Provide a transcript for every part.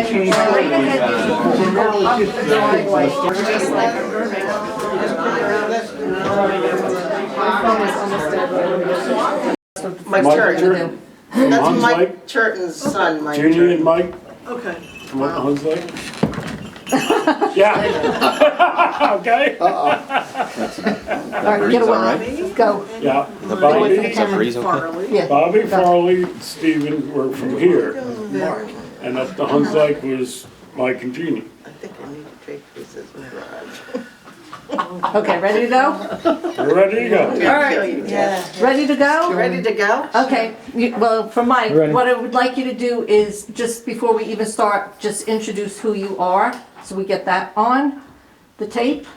then right ahead you can go up the driveway, just like Mike Churton. That's Mike Churton's son, Mike Junior Churton. and Mike Okay. from Hudson Valley. Yeah. Okay. All right, get away, go. Yeah. Away from the Bobby, camera. Yeah. Bobby Farley, Stephen were from here, and at the Hunsdyke was Mike and Jeannie. I think I need to take this as a garage. Okay, ready to go? We're ready to go. All right, Yeah. ready to go? You ready to go? Okay, well, for Mike, what I would like you to do is, just before we even start, just introduce who you are, so we get that on the tape.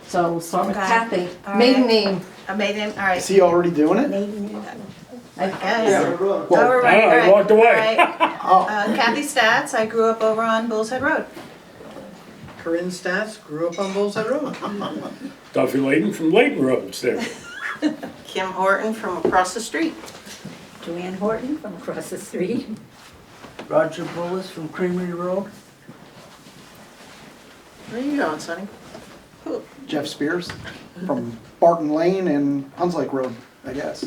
So we'll start with Okay. Kathie. All Maiden right. name. A maiden, all right. Is he already doing it? Yes. Well, Oh, we're ready, I all right. walked away. All right. Kathie Stats, I grew up over on Bull's Head Road. Corinne Stats, grew up on Bull's Head Road. Duffy Layton from Layton Road, there. Kim Horton from across the street. Joanne Horton from across the street. Roger Bullis from Creamery Road. Where you going, Sonny? Jeff Spiers from Barton Lane and Hunsdyke Road, I guess.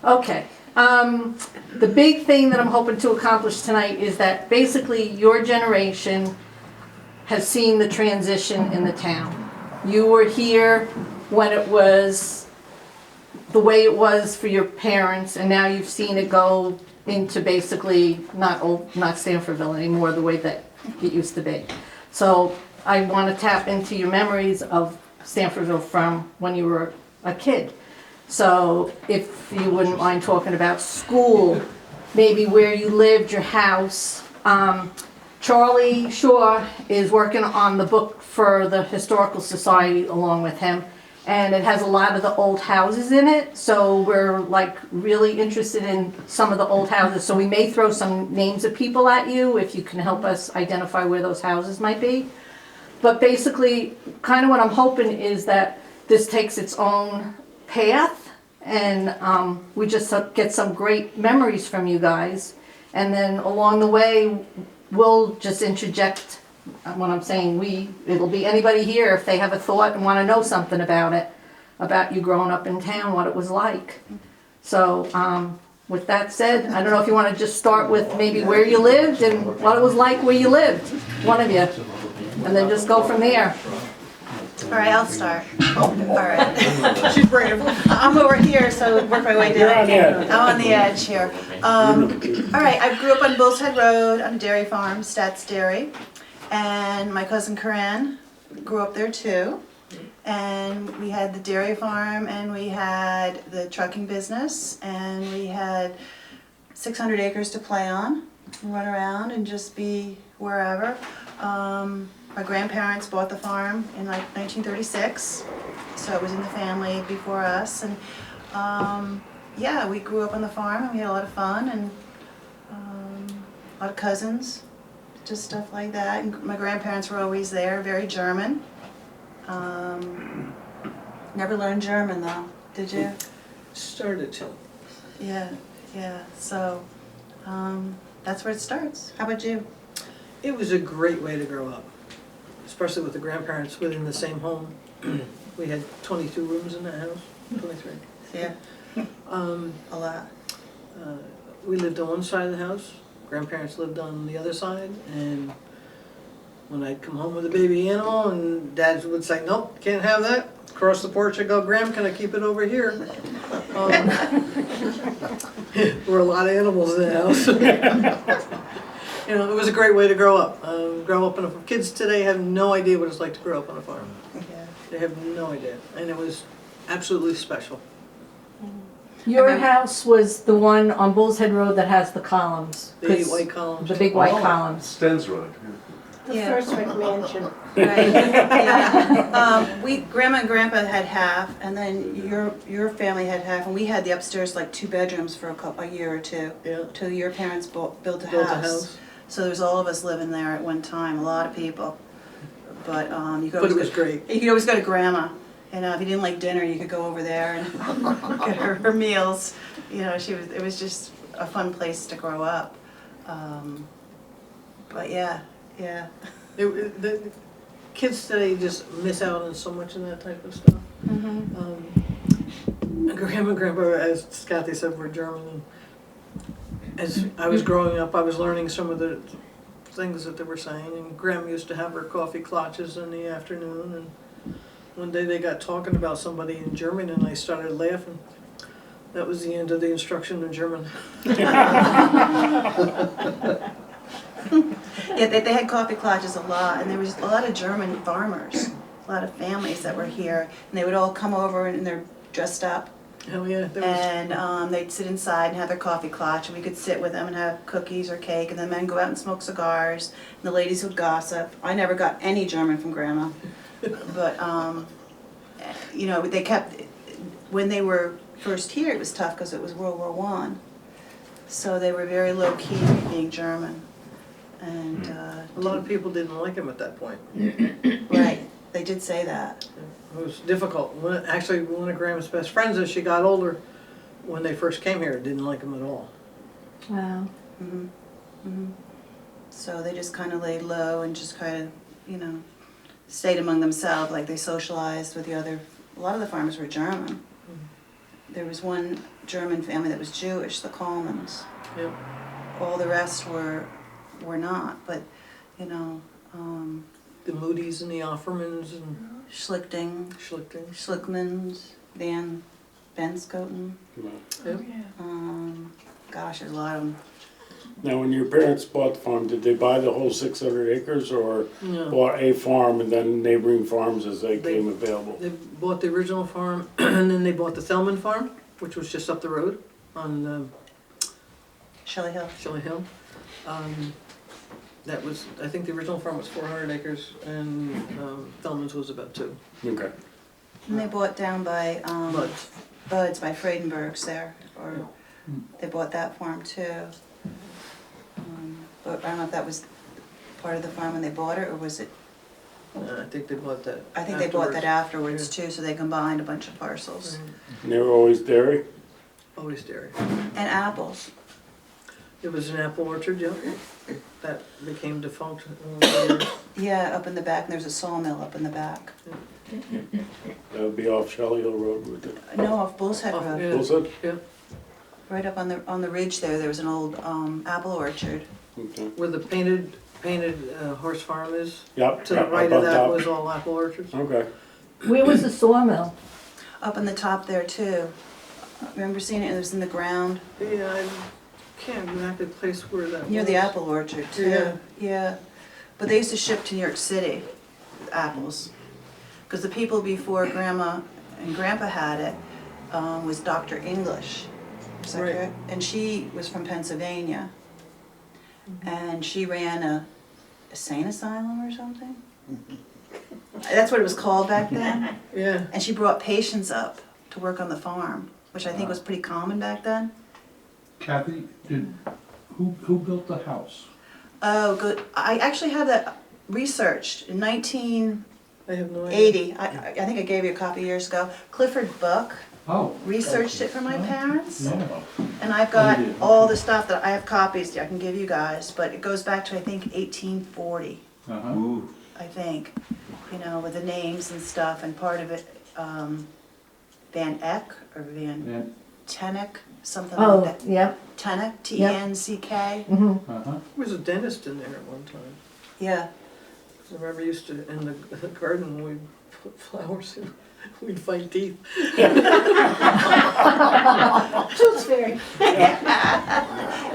Okay. The big thing that I'm hoping to accomplish tonight is that basically your generation has seen the transition in the town. You were here when it was the way it was for your parents, and now you've seen it go into basically not Stanfordville anymore, the way that it used to be. So I want to tap into your memories of Stanfordville from when you were a kid. So if you wouldn't mind talking about school, maybe where you lived, your house. Charlie Shaw is working on the book for the Historical Society along with him, and it has a lot of the old houses in it, so we're like really interested in some of the old houses. So we may throw some names of people at you if you can help us identify where those houses might be. But basically, kind of what I'm hoping is that this takes its own path, and we just get some great memories from you guys, and then along the way we'll just interject what I'm saying. It'll be anybody here if they have a thought and want to know something about it, about you growing up in town, what it was like. So with that said, I don't know if you want to just start with maybe where you lived and what it was like where you lived, one of you, and then just go from there. All right, I'll start. All right. She's brave. I'm over here, so work my way You're on down. the edge. I'm on the edge here. All right, I grew up on Bull's Head Road on a dairy farm, Stats Dairy. And my cousin Corinne grew up there too. And we had the dairy farm, and we had the trucking business, and we had 600 acres to play on, and run around and just be wherever. My grandparents bought the farm in like 1936, so it was in the family before us. And yeah, we grew up on the farm, and we had a lot of fun, and a lot of cousins, just stuff like that. And my grandparents were always there, very German. Never learned German though, did you? Started to. Yeah. So that's where it starts. How about you? It was a great way to grow up, especially with the grandparents within the same home. We had 22 rooms in that house, 23. Yeah, a lot. We lived on one side of the house, grandparents lived on the other side, and when I'd come home with a baby animal and Dad would say, nope, can't have that. Across the porch I'd go, Graham, can I keep it over here? There were a lot of animals in the house. You know, it was a great way to grow up. Kids today have no idea what it's like to grow up on a farm. Yeah. They have no idea, and it was absolutely special. Your house was the one on Bull's Head Road that has the columns. The 'cause- white columns. The big white columns. Stens Road. Yeah. First McMansion. Right. Yeah. Grandma and Grandpa had half, and then your family had half, and we had the upstairs like 2 bedrooms for a year or two. Yeah. Till your parents built a Built a house. house. So there was all of us living there at one time, a lot of people. But you could But it always was great. You could always go to Grandma, and if you didn't like dinner, you could go over there and get her meals. You know, it was just a fun place to grow up. But yeah, yeah. The kids today just miss out on so much of that type of stuff. Grandma and Grandpa, as Kathie said, were German. And as I was growing up, I was learning some of the things that they were saying. And Grandma used to have her coffee clutches in the afternoon. And one day they got talking about somebody in German, and I started laughing. That was the end of the instruction in German. Yeah, they had coffee clutches a lot, and there was a lot of German farmers, a lot of families that were here, and they would all come over and they're dressed up. Hell yeah, there was. And they'd sit inside and have their coffee clutch, and we could sit with them and have cookies or cake, and the men go out and smoke cigars, and the ladies would gossip. I never got any German from Grandma, but you know, they kept, when they were first here, it was tough because it was World War I, so they were very low key being German, and A lot of people didn't like him at that point. right, they did say that. It was difficult. Actually, one of Grandma's best friends, as she got older, when they first came here, didn't like him at all. Wow. So they just kind of laid low and just kind of, you know, stayed among themselves, like they socialized with the other. A lot of the farmers were German. There was one German family that was Jewish, the Colemans. Yep. All the rest were not, but, you know, The Moody's and the Offermans and Schlichting, Schlickmans, Van Benskoten. Yep. Gosh, there's a lot of them. Now, when your parents bought the farm, did they buy the whole 600 acres or No. bought a farm and then neighboring farms as they came available? They bought the original farm, and then they bought the Thelman farm, which was just up the road on Shelley Hill. Shelley Hill. That was, I think the original farm was 400 acres, and Thelman's was about 2. Okay. And they bought down by But Bud's by Fredenberg's there, or they bought that farm too. But I don't know if that was part of the farm when they bought it, or was it? I think they bought that. I think they bought that afterwards too, so they combined a bunch of parcels. And they were always dairy? Always dairy. And apples. It was an apple orchard, yeah. That became defunct later. Yeah, up in the back, and there's a sawmill up in the back. That would be off Shelley Hill Road with it. No, off Bull's Head Oh, Road. yeah. Bullseye? Yeah, Right up on the ridge there was an old apple orchard. Okay. where the painted horse farm is. Yep. To the yep, right up of on that top. was all apple orchards. Okay. Where was the sawmill? Up in the top there too. Remember seeing it? It was in the ground Yeah, I can't exactly place where that was. near the apple orchard too. Yeah. Yeah. But they used to ship to New York City, apples. Because the people before Grandma and Grandpa had it was Dr. English. Is that Right. correct? And she was from Pennsylvania. And she ran a sane asylum or something. That's what it was called back then. Yeah, And she brought patients up to work on the farm, which I think was pretty common back then. Kathie, who built the house? Oh, good. I actually have that researched in 1980. I have no idea. I think I gave you a copy years ago. Clifford Buck Oh. researched it for my parents. No. And I've got Oh, you did. all the stuff that I have copies I can give you guys, but it goes back to I think 1840, Uh-huh. I think, you know, with the names and stuff, and part of it, Van Eck or Van Yeah. Tenneck, something Oh, like that. yeah. Tenneck, T-E-N-C-K. Mm-hmm. Uh-huh. There was a dentist in there at one time. Yeah. I remember used to, in the garden, we'd put flowers in, we'd fight teeth. Tooth fairy.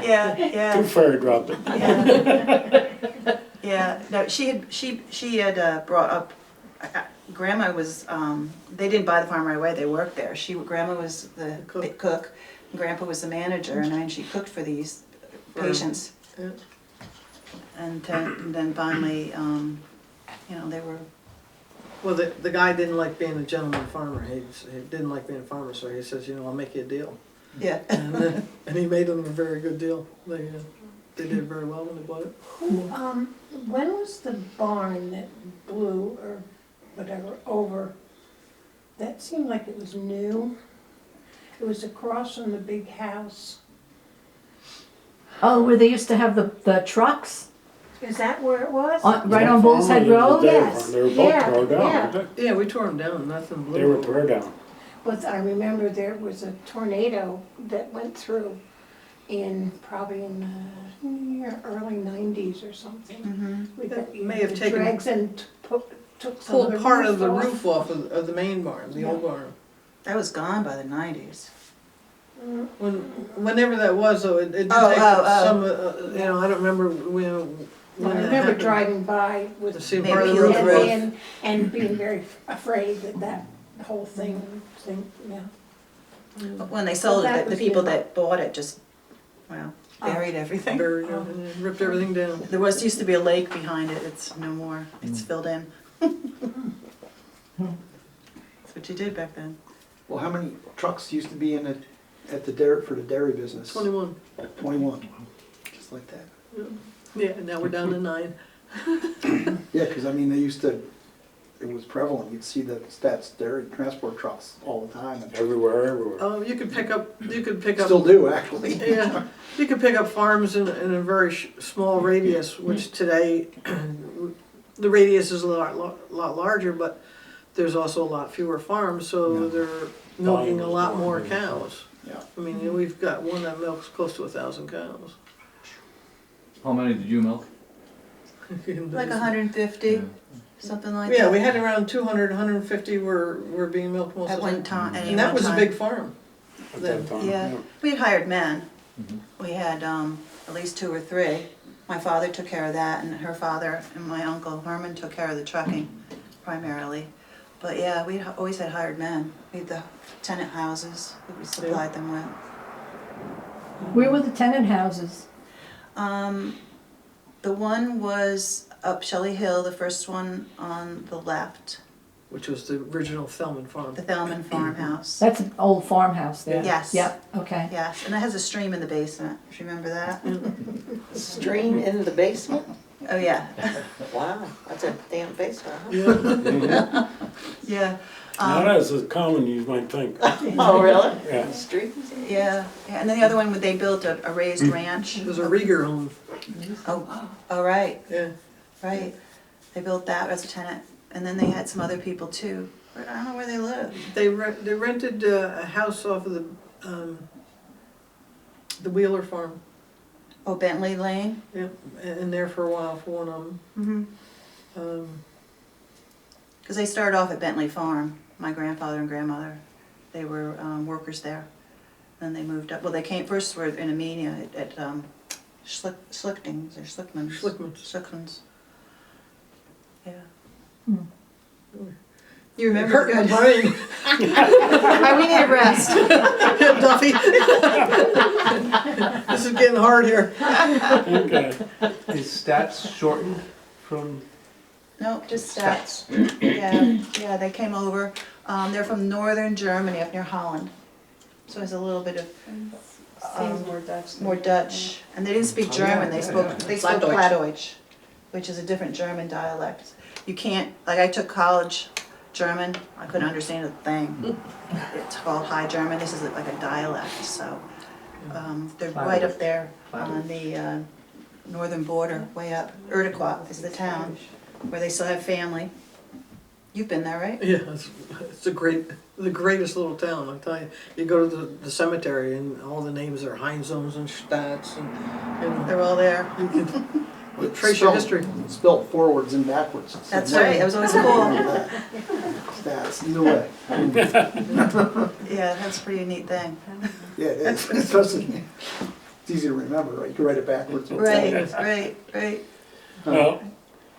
Yeah, yeah. Too far dropped it. Yeah. Yeah, no, she had brought up, Grandma was, they didn't buy the farm right away, they worked there. Grandma was the cook, and Grandpa was the manager, and then she cooked for these patients. Yeah. And then finally, you know, they were, Well, the guy didn't like being a gentleman farmer. He didn't like being a farmer, so he says, you know, I'll make you a deal. yeah. And he made them a very good deal. They did very well when they bought it. When was the barn that blew or whatever over? That seemed like it was new. It was across from the big house. Oh, where they used to have the trucks? Is that where it was? Right on Bull's Head Road? Yes. They were both Yeah, tore down, yeah. weren't they? Yeah, we tore them down, nothing blew. They were over. tore down. But I remember there was a tornado that went through probably in the early 90s or something. Mm-hmm. That may have taken- Dregs and took some of Pulled the part of the off. roof off of the main barn, the old barn. That was gone by the 90s. Whenever that was, though, it did take Oh. some, you know, I don't remember when I that remember happened. driving by To with see Maybe part of the he'll roof. grow. and being very afraid that whole thing, yeah. But when they sold that it, the was people good. that bought it just, well, buried everything. Buried everything, and ripped everything down. There used to be a lake behind it, it's no more, it's filled in. That's what you did back then. Well, how many trucks used to be in it for the dairy business? 21. 21, just like that. Yeah, and now we're down to 9. Yeah, because I mean, it was prevalent, you'd see the Stats dairy transport trucks all the time. And Everywhere. Oh, you could pick up. still do, actually. Yeah, you could pick up farms in a very small radius, which today, the radius is a lot larger, but there's also a lot fewer farms, so they're milking a lot more cows. Yeah. I mean, we've got one that milks close to 1,000 cows. How many did you milk? Like 150, something like that. Yeah, we had around 200, 150 were being milked most At of the one time. time, at And that one was a time. big farm. At that time, Yeah, we had hired men. We had at least 2 or 3. My father took care of that, and her father and my uncle Herman took care of the trucking primarily. But yeah, we always had hired men. We had the tenant houses that we supplied them with. Where were the tenant houses? The one was up Shelley Hill, the first one on the left, Which was the original Thelman farm. the Thelman farmhouse. That's an old farmhouse there. Yes. Yep, okay. Yes, and it has a stream in the basement, if you remember that. Stream in the basement? Oh, yeah, Wow, that's a damn basement, huh? Yeah. yeah. Not as common you might think. Oh, really? Yeah. Street? Yeah, and then the other one, they built a raised ranch. It was a Rieger home. Oh, right, Yeah. right. They built that as a tenant, and then they had some other people too. I don't know where they live. They rented a house off of the Wheeler farm. Oh, Bentley Lane? Yeah, and there for a while for one of them. Mm-hmm. Because they started off at Bentley Farm, my grandfather and grandmother. They were workers there. Then they moved up, well, they first were in Amenia at Schlichtings or Schlickmans. Schlickmans. Yeah. You remember? Hurt my brain. We need a rest. Duffy. This is getting hard here. Okay. Is Stats shortened from? No, just Stats. Yeah, they came over. They're from northern Germany, up near Holland. So it's a little bit of Seems more Dutch. more Dutch. And they didn't speak German. They spoke Plattdeutsch, which is a different German dialect. You can't, like I took college German. I couldn't understand a thing. It's called High German. This is like a dialect. So they're right up there on the northern border, way up. Erdequat is the town where they still have family. You've been there, right? Yeah, it's the greatest little town, I tell you. You go to the cemetery and all the names are Heinzones and Stats and They're all there. you can trace your history. It's spelled forwards and backwards. That's right. That was always cool. Stats, either way. Yeah, that's a pretty neat thing. Yeah, it is, especially, it's easy to remember, right? You can write it backwards. Right. Well,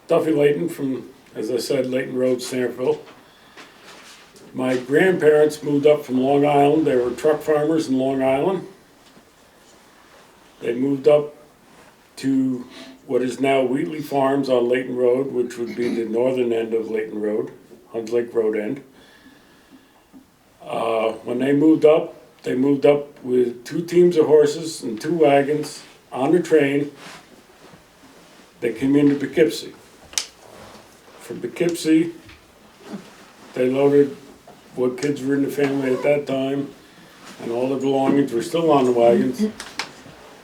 Duffy Layton from, as I said, Layton Road, Stanford. My grandparents moved up from Long Island. They were truck farmers in Long Island. They moved up to what is now Wheatley Farms on Layton Road, which would be the northern end of Layton Road, Huns Lake Road end. When they moved up with 2 teams of horses and 2 wagons on the train. They came into Poughkeepsie. From Poughkeepsie, they loaded what kids were in the family at that time, and all the belongings were still on the wagons.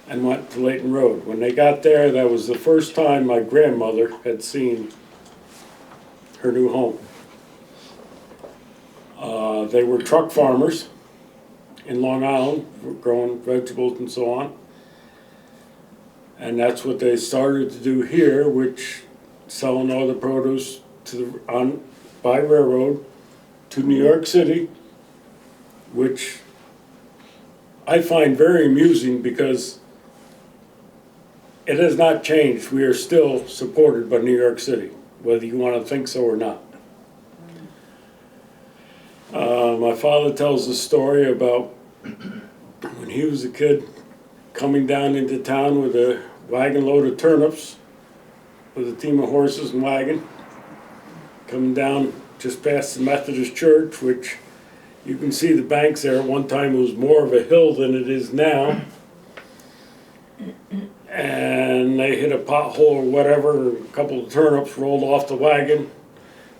and went to Layton Road. When they got there, that was the first time my grandmother had seen her new home. They were truck farmers in Long Island, growing vegetables and so on. And that's what they started to do here, which selling all the produce to by railroad to New York City, which I find very amusing because it has not changed. We are still supported by New York City, whether you want to think so or not. My father tells a story about when he was a kid coming down into town with a wagon load of turnips with a team of horses and wagon, coming down just past the Methodist Church, which you can see the banks there. At one time it was more of a hill than it is now. And they hit a pothole or whatever, and a couple of turnips rolled off the wagon,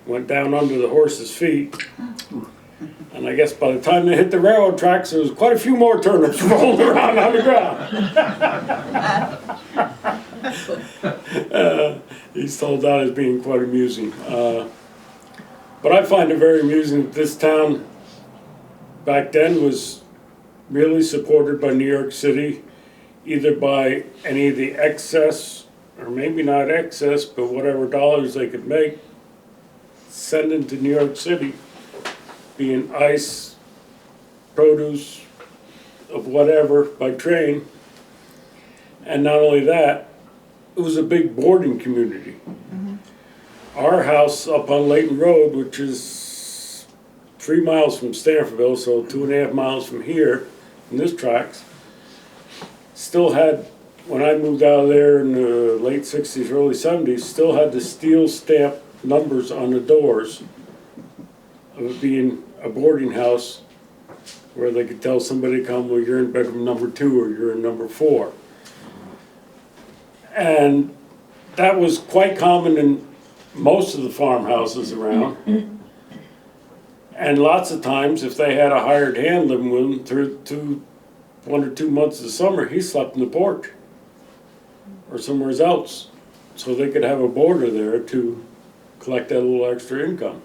went down under the horse's feet. And I guess by the time they hit the railroad tracks, there was quite a few more turnips rolling around on the ground. He's told that as being quite amusing. But I find it very amusing that this town back then was really supported by New York City, either by any of the excess, or maybe not excess, but whatever dollars they could make, sending to New York City, being ice, produce, of whatever, by train. And not only that, it was a big boarding community. Our house up on Layton Road, which is 3 miles from Stanfordville, so 2.5 miles from here, in this tracks, still had, when I moved out of there in the late 60s, early 70s, still had the steel stamp numbers on the doors of it being a boarding house where they could tell somebody to come, well, you're in bedroom number 2 or you're in number 4. And that was quite common in most of the farmhouses around. And lots of times, if they had a hired hand living with them through 1 or 2 months of the summer, he slept in the porch or somewhere else, so they could have a boarder there to collect that little extra income.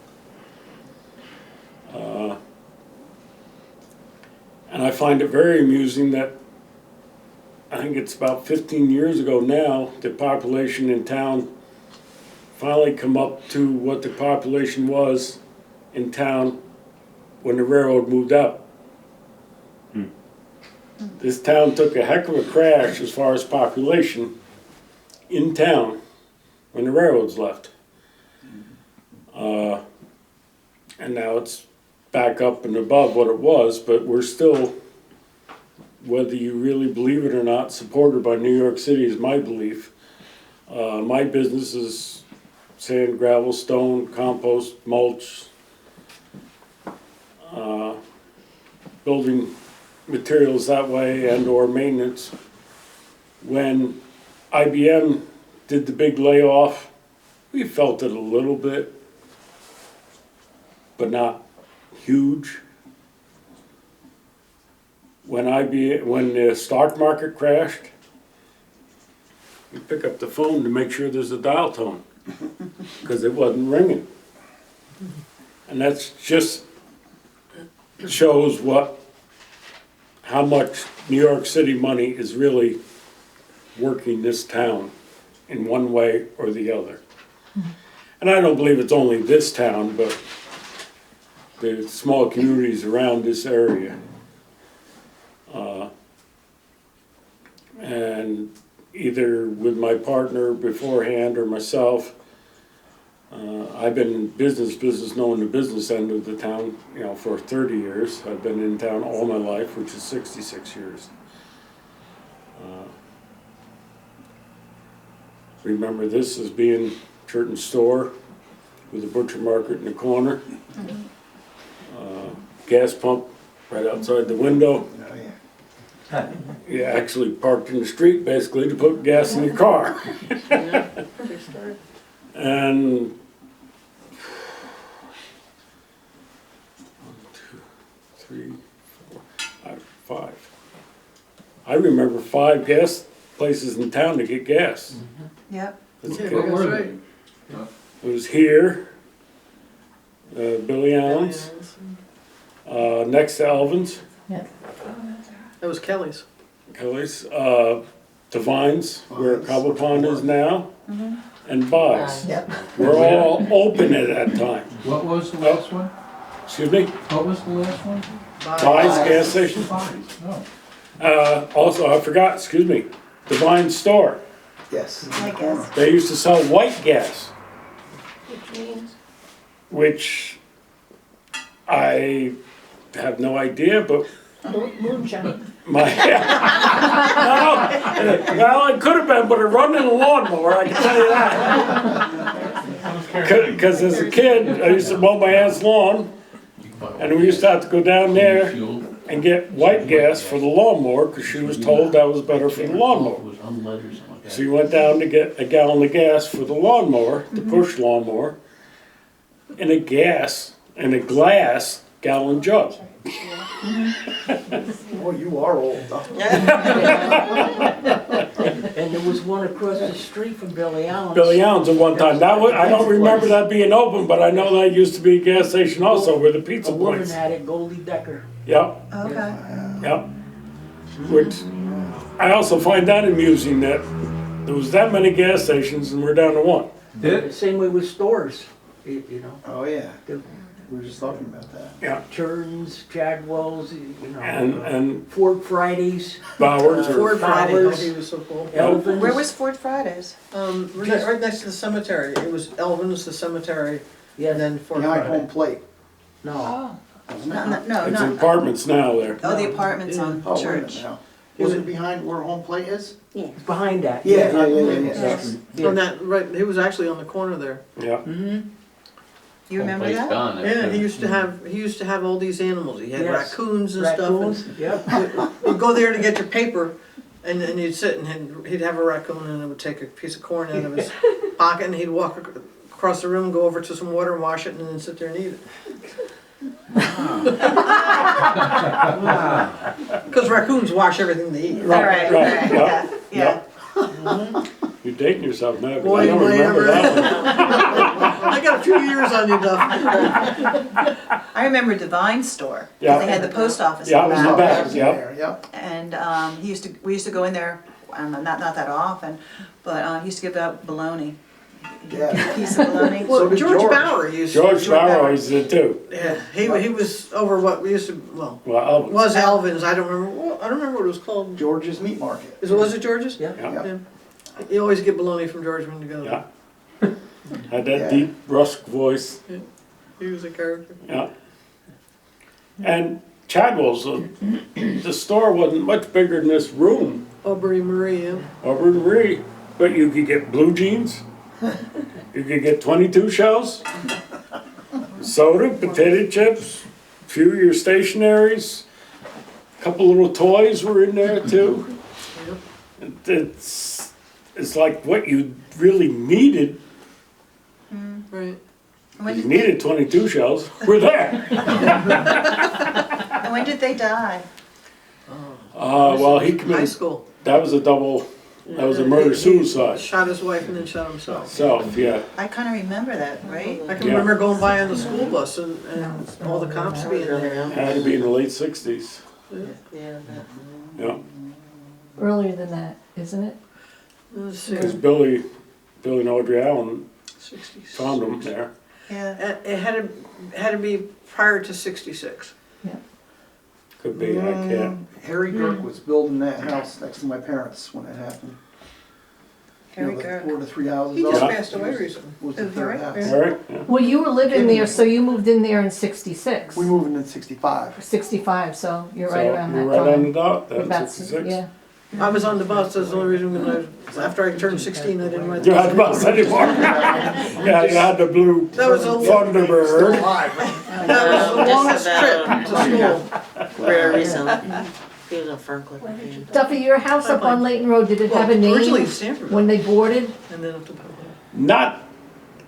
And I find it very amusing that I think it's about 15 years ago now, the population in town finally come up to what the population was in town when the railroad moved up. This town took a heck of a crash as far as population in town when the railroads left. And now it's back up and above what it was, but we're still, whether you really believe it or not, supported by New York City is my belief. My business is sand, gravel, stone, compost, mulch, building materials that way and or maintenance. When IBM did the big layoff, we felt it a little bit, but not huge. When the stock market crashed, you pick up the phone to make sure there's a dial tone because it wasn't ringing. And that's just shows how much New York City money is really working this town in one way or the other. And I don't believe it's only this town, but the small communities around this area. And either with my partner beforehand or myself, I've been in business knowing the business end of the town, for 30 years. I've been in town all my life, which is 66 years. Remember this as being Churton's store with a butcher market in the corner. Gas pump right outside the window. You actually parked in the street basically to put gas in your car. And 1, 2, 3, 4, 5. I remember 5 gas places in town to get gas. Yep. As a Yeah, kid. What were that's they? right. It was here, Billy Allen's, next to Elvin's, That was Kelly's. Kelly's, Divine's, where Cobble Pond is now, and Bob's. Yep. We're all open at that time. What was the last one? Excuse me? What was the last one? Bob's gas station. Spiers, no. Also, I forgot, excuse me, Divine's store. Yes. I guess. They used to sell white gas, Which means, which I have no idea, but moonshine. my, well, it could have been, but it run in a lawnmower, I can tell you that. Because as a kid, I used to mow my aunt's lawn, and we used to have to go down there and get white gas for the lawnmower, because she was told that was better for the lawnmower. So you went down to get a gallon of gas for the lawnmower, the push lawnmower, in a glass gallon jug. Oh, you are old, huh? And there was one across the street from Billy Allen's. Billy Allen's at one time. That was, I don't remember that being open, but I know that used to be a gas station also with a pizza A woman place. had it, Goldie Decker. Yep, Okay. yep. Which, I also find that amusing that there was that many gas stations and we're down to one. The same way with stores, you know, Oh, yeah. the We were just talking about that. Yeah, Churns, Chadwell's, you know. and Ford Fridays, Bowers or, Ford Friday, Flowers. he was so cool. Elvin's. Where was Ford Fridays? Right next to the cemetery. It was Elvin's, the cemetery, Yeah, and then Ford Behind Friday. Home Plate. no. Oh, Wasn't it? No, it's not, apartments now there. oh, the apartments on Oh, wait a minute Church. now. Was it behind where Home Plate is? It's behind that. Yeah. On that, right, he was actually on the corner there. Yeah, Mm-hmm. You remember that? Yeah, he used to have all these animals. He had Yes. raccoons and Raccoons, stuff. yep. And you'd go there to get your paper, and you'd sit and he'd have a raccoon and it would take a piece of corn out of his pocket and he'd walk across the room, go over to some water and wash it and then sit there and eat it. Because raccoons wash everything they eat. All right, right, yeah, yeah. you're dating yourself now, 'cause Boy, I don't boy, remember ever. that one. I got a few years on you, Duff. I remember Divine's store. Yeah. They had the post office Yeah, in it the was in the back. back. Back Yep. there, yep. And we used to go in there, not that often, but he used to give out bologna. Yeah. A piece of bologna. Well, did George George. Bauer used to. George Bauer always did too. Yeah, he was over what we used to, well, Well, was Alvin's, I don't remember, I don't remember what it was called. George's Meat Market. Was it George's? Yeah. yeah, Yeah. You always get bologna from George when you go there. yeah. Had that Yeah. deep, brusque voice. He was a character. Yeah. And Chadwell's, the store wasn't much bigger than this room, Aubrey Marie, yeah. over in Marie, but you could get blue jeans, you could get 22 shells, soda, potato chips, a few of your stationaries, a couple little toys were in there too. It's like what you really needed. Right. When You did needed 22 shells. We're there. and when did they die? Well, he High committed. school. That was a double. That was a murder suicide. Shot his wife and then shot himself. Self, yeah. I kind of remember that, right? I can Yeah. remember going by on the school bus and all the cops being there. Had to be in the late 60s. Yeah. Earlier than that, isn't it? Let's see, Because Billy and Audrey Allen 66. found him there. Yeah. It had to be prior to 66. Could be. I can't. Harry Girk was building that house next to my parents when it happened. Harry You know, Girk. where the 3 houses He just are. passed away recently. Was the Oh, third Harry? house. Eric? Yeah. Well, you were living there, so you moved in there in 66. We moved in '65. 65, so you're right So around you're that right on time. the dot. That About- was 66. Yeah. I was on the bus, that's the only reason after I turned 16, I didn't ride the You had the bus. bus anymore. Yeah, you had the blue That was a Thunderbird. That was the longest trip to school. Very recently. He was a Franklin. Duffy, your house up on Layton Road, did it have a Well, originally name Stanford, when they boarded? and then up to Not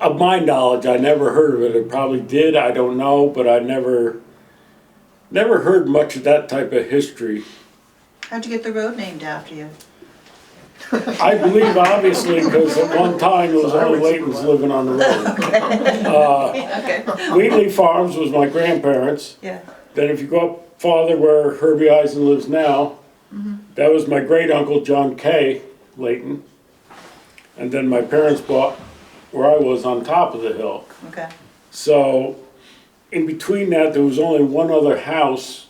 of my knowledge. I never heard of it. It probably did. I don't know, but I never heard much of that type of history How'd you get the road named after you? I believe obviously because at one time there was only Laytons living on the road. Okay. Wheatley Farms was my grandparents. Yeah. Then if you go up farther where Herbie Eisen lives now, that was my great uncle John K. Layton. And then my parents bought where I was on top of the hill. Okay. So in between that, there was only one other house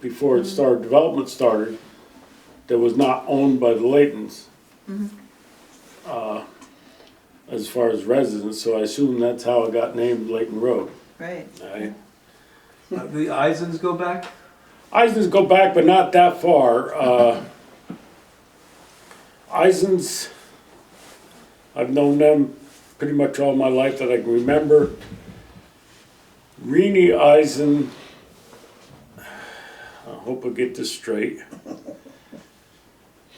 before it started, development started, that was not owned by the Laytons. As far as residents, so I assume that's how it got named Layton Road. Right. The Eisens go back? Eisens go back, but not that far. Eisens, I've known them pretty much all my life that I can remember. Renee Eisen, I hope I get this straight,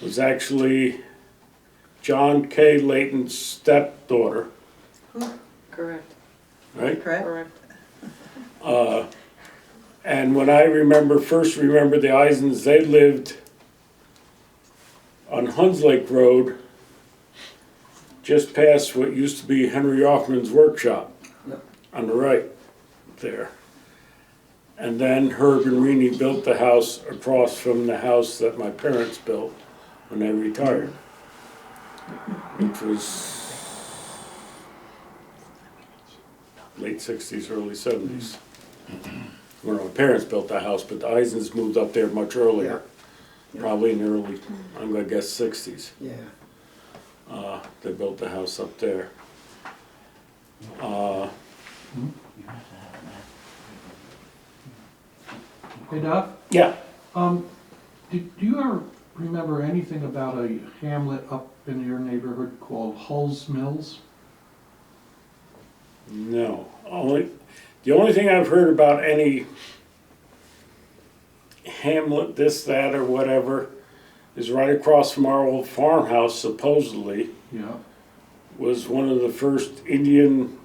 was actually John K. Layton's stepdaughter, Correct, right? Correct? correct. And when I first remember the Eisens, they lived on Huns Lake Road, just past what used to be Henry Hoffman's workshop, on the right there. And then Herb and Renee built the house across from the house that my parents built when they retired, which was late 60s, early 70s. When my parents built the house, but the Eisens moved up there much earlier, probably in the early, I'm gonna guess 60s. Yeah. They built the house up there. Hey, Doc, Yeah, do you ever remember anything about a hamlet up in your neighborhood called Hull's Mills? no, the only thing I've heard about any hamlet, this, that, or whatever, is right across from our old farmhouse, supposedly, Yeah. was one of the first Indian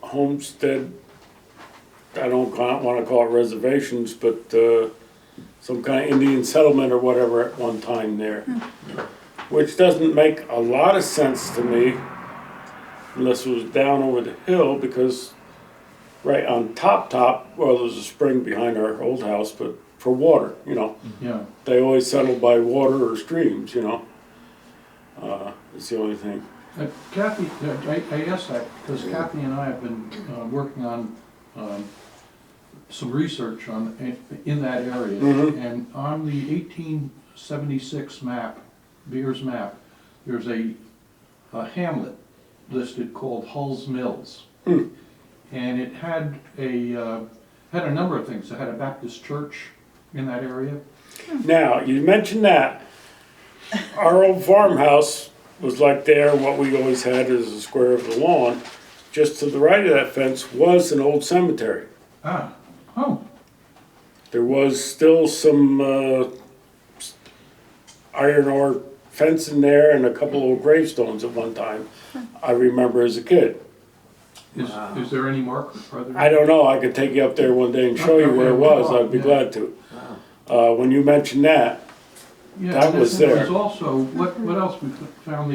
homestead, I don't want to call it reservations, but some kind of Indian settlement or whatever at one time there. Which doesn't make a lot of sense to me unless it was down over the hill, because right on top, well, there's a spring behind our old house, but for water, Yeah. they always settle by water or streams, it's the only thing. Kathie, I asked that because Kathie and I have been working on some research in that area. And on the 1876 map, Beers map, there's a hamlet listed called Hull's Mills. And it had a number of things. It had a Baptist church in that area. Now, you mentioned that. Our old farmhouse was like there, what we always had is a square of the lawn. Just to the right of that fence was an old cemetery. Ah, oh, There was still some iron ore fence in there and a couple of gravestones at one time, I remember as a kid. is there any marker? Are there? I don't know, I could take you up there one day and show you where it was, I'd be glad to. When you mentioned that, Yeah, that was there there. was also, what else we found?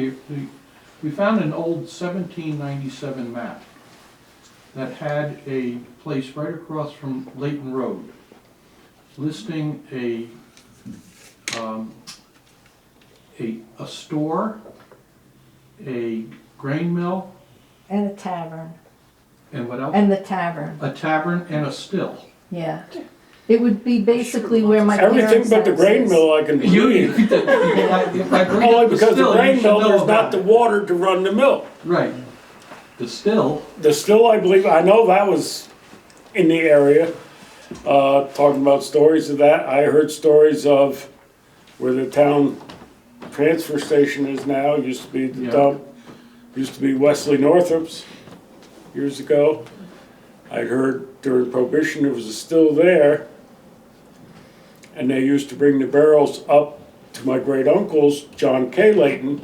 We found an old 1797 map that had a place right across from Layton Road, listing a store, a grain mill, And a tavern, and what else? and the tavern, A tavern and a still. yeah. It would be basically where my parents' everything but the house grain is. mill I can believe. If I bring Only up the because the still, you grain should mill, know there's about not the it. water to run the mill. Right. The still, The still, I believe, I know that was in the area, talking about stories of that. I heard stories of where the town transfer station is now, used to be the Yeah. dump, used to be Wesley Northrop's years ago. I heard during Prohibition it was still there, and they used to bring the barrels up to my great uncle's, John K. Layton,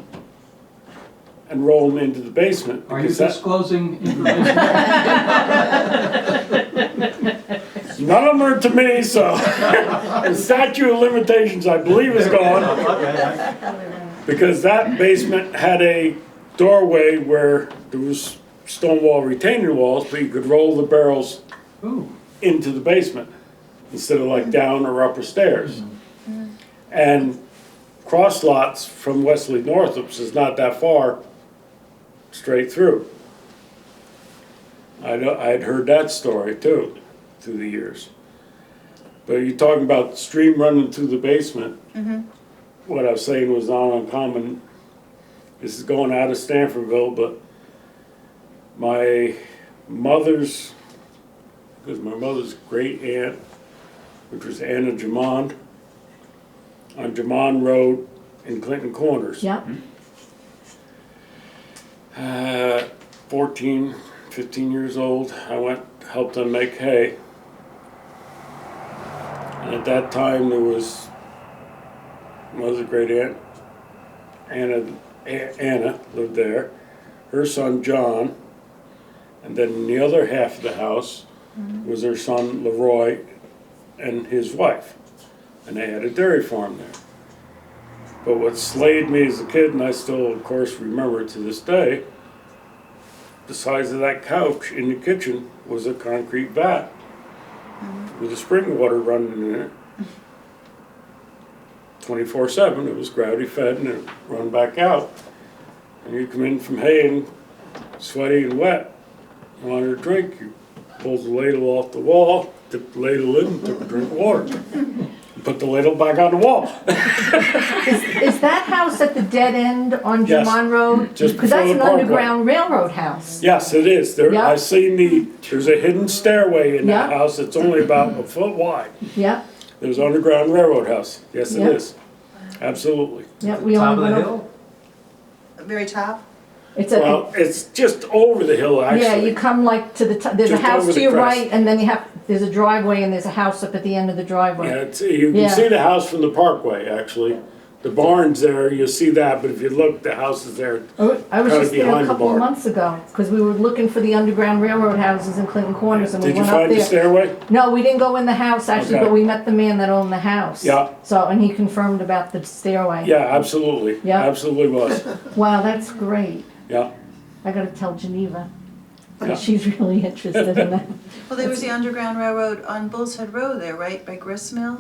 and roll them into the basement. are you because that- disclosing information? None of them are to me, so the statute of limitations, I believe, is gone. Because that basement had a doorway where there was stone wall retaining walls, but you could roll the barrels Ooh. into the basement instead of like down or upper stairs. And cross lots from Wesley Northup's is not that far straight through. I'd heard that story too, through the years. But you're talking about the stream running through the basement. What I was saying was not uncommon. This is going out of Stanfordville, but my mother's great aunt, which was Anna Jamond, on Jamond Road in Clinton Corners. Yep. 14, 15 years old, I went, helped them make hay. And at that time there was a great aunt, Anna lived there, her son John, and then in the other half of the house was their son Leroy and his wife. And they had a dairy farm there. But what slayed me as a kid, and I still of course remember it to this day, the size of that couch in the kitchen was a concrete vat with the spring water running in it. 24/7, it was gravity fed and it run back out. And you come in from haying, sweaty and wet, you wanted a drink, you pulled the ladle off the wall, dipped the ladle in, and took a drink of water. Put the ladle back on the wall. Is that house at the dead end on Yes. Jamond Road? Just Because before that's the an parkway. underground railroad house. Yes, it is. There, Yeah. I've seen there's a hidden stairway in that Yeah. house that's only about a foot wide. Yep, There's an underground railroad house. Yes, it Yeah. is. Absolutely. yep, we Top only of the went over. hill? Very top? It's at, Well, it's just over the hill, yeah, you actually. come like to the top, there's a Just house over to the your crest. right, and then there's a driveway, and there's a house up at the end of the Yeah, driveway. you Yeah. can see the house from the parkway, actually. The barn's there, you'll see that, but if you look, the house is there. I was Kinda just there a behind the couple of barn. months ago, because we were looking for the underground railroad houses in Clinton Corners, and we Did you went up find the there. stairway? No, we didn't go in the house, actually, Okay. but we met the man that owned the house. Yeah. So, and he confirmed about the stairway. Yeah, absolutely. Yeah. Absolutely was. Wow, that's great. Yeah. I gotta tell Geneva. Yeah. She's really interested in that. Well, there was the Underground Railroad on Bull's Head Road there, right, by Gristmill?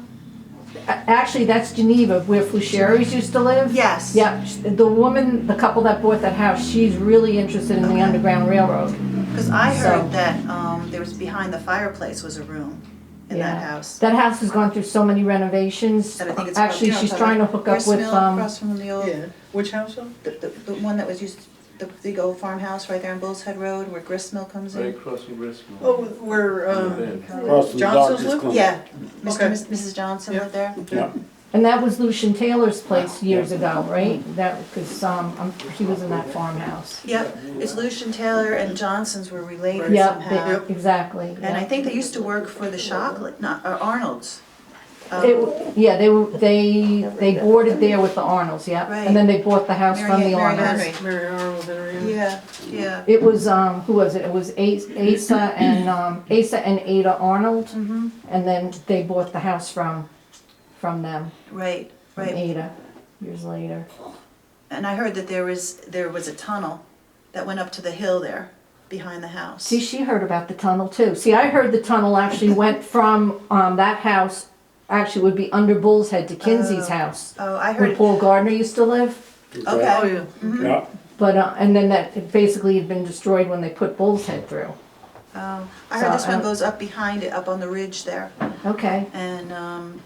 Actually, that's Geneva, where Foucheries used to live. Yes. Yeah, the couple that bought that house, she's really interested in the Underground Railroad. Because I So- heard that there was, behind the fireplace was a room in that Yeah. house. That house has gone through so many renovations. And I think it's Actually, called- she's trying to hook up with, Gristmill, across from the old, Yeah, which house though? the one that was used, the big old farmhouse right there on Bull's Head Road where Gristmill comes Right in. across from Gristmill. Oh, where, Across from Johnson's Doctor's live? Clinic. Yeah, Mr. Okay. and Mrs. Johnson Yeah. lived there. Yeah. and that was Lucian Taylor's place years ago, right? That, because, he was in that farmhouse. Yep, it's Lucian Taylor and Johnsons were related Yeah, somehow. exactly. And I yeah. think they used to work for the Chocolate, not, or Arnold's. Yeah, they boarded there with the Arnolds, yeah. Right. And then they bought the house from the Mary Arnolds. Henry. Mary Arnold area. Yeah, yeah. It was, who was it? It was Asa and Ada Arnold. Mhm. And then they bought the house from them, Right, from right. Ada, years later. And I heard that there was a tunnel that went up to the hill there, behind the house. See, she heard about the tunnel too. See, I heard the tunnel actually went from, that house, actually would be under Bull's Head to Kinsey's house, Oh, I where heard, Paul Gardner used to live. Oh, okay. yeah. Mhm. Yeah. But, and then that, it basically had been destroyed when they put Bull's Head through. I heard this So, one goes up behind it, up on the ridge there. Okay, And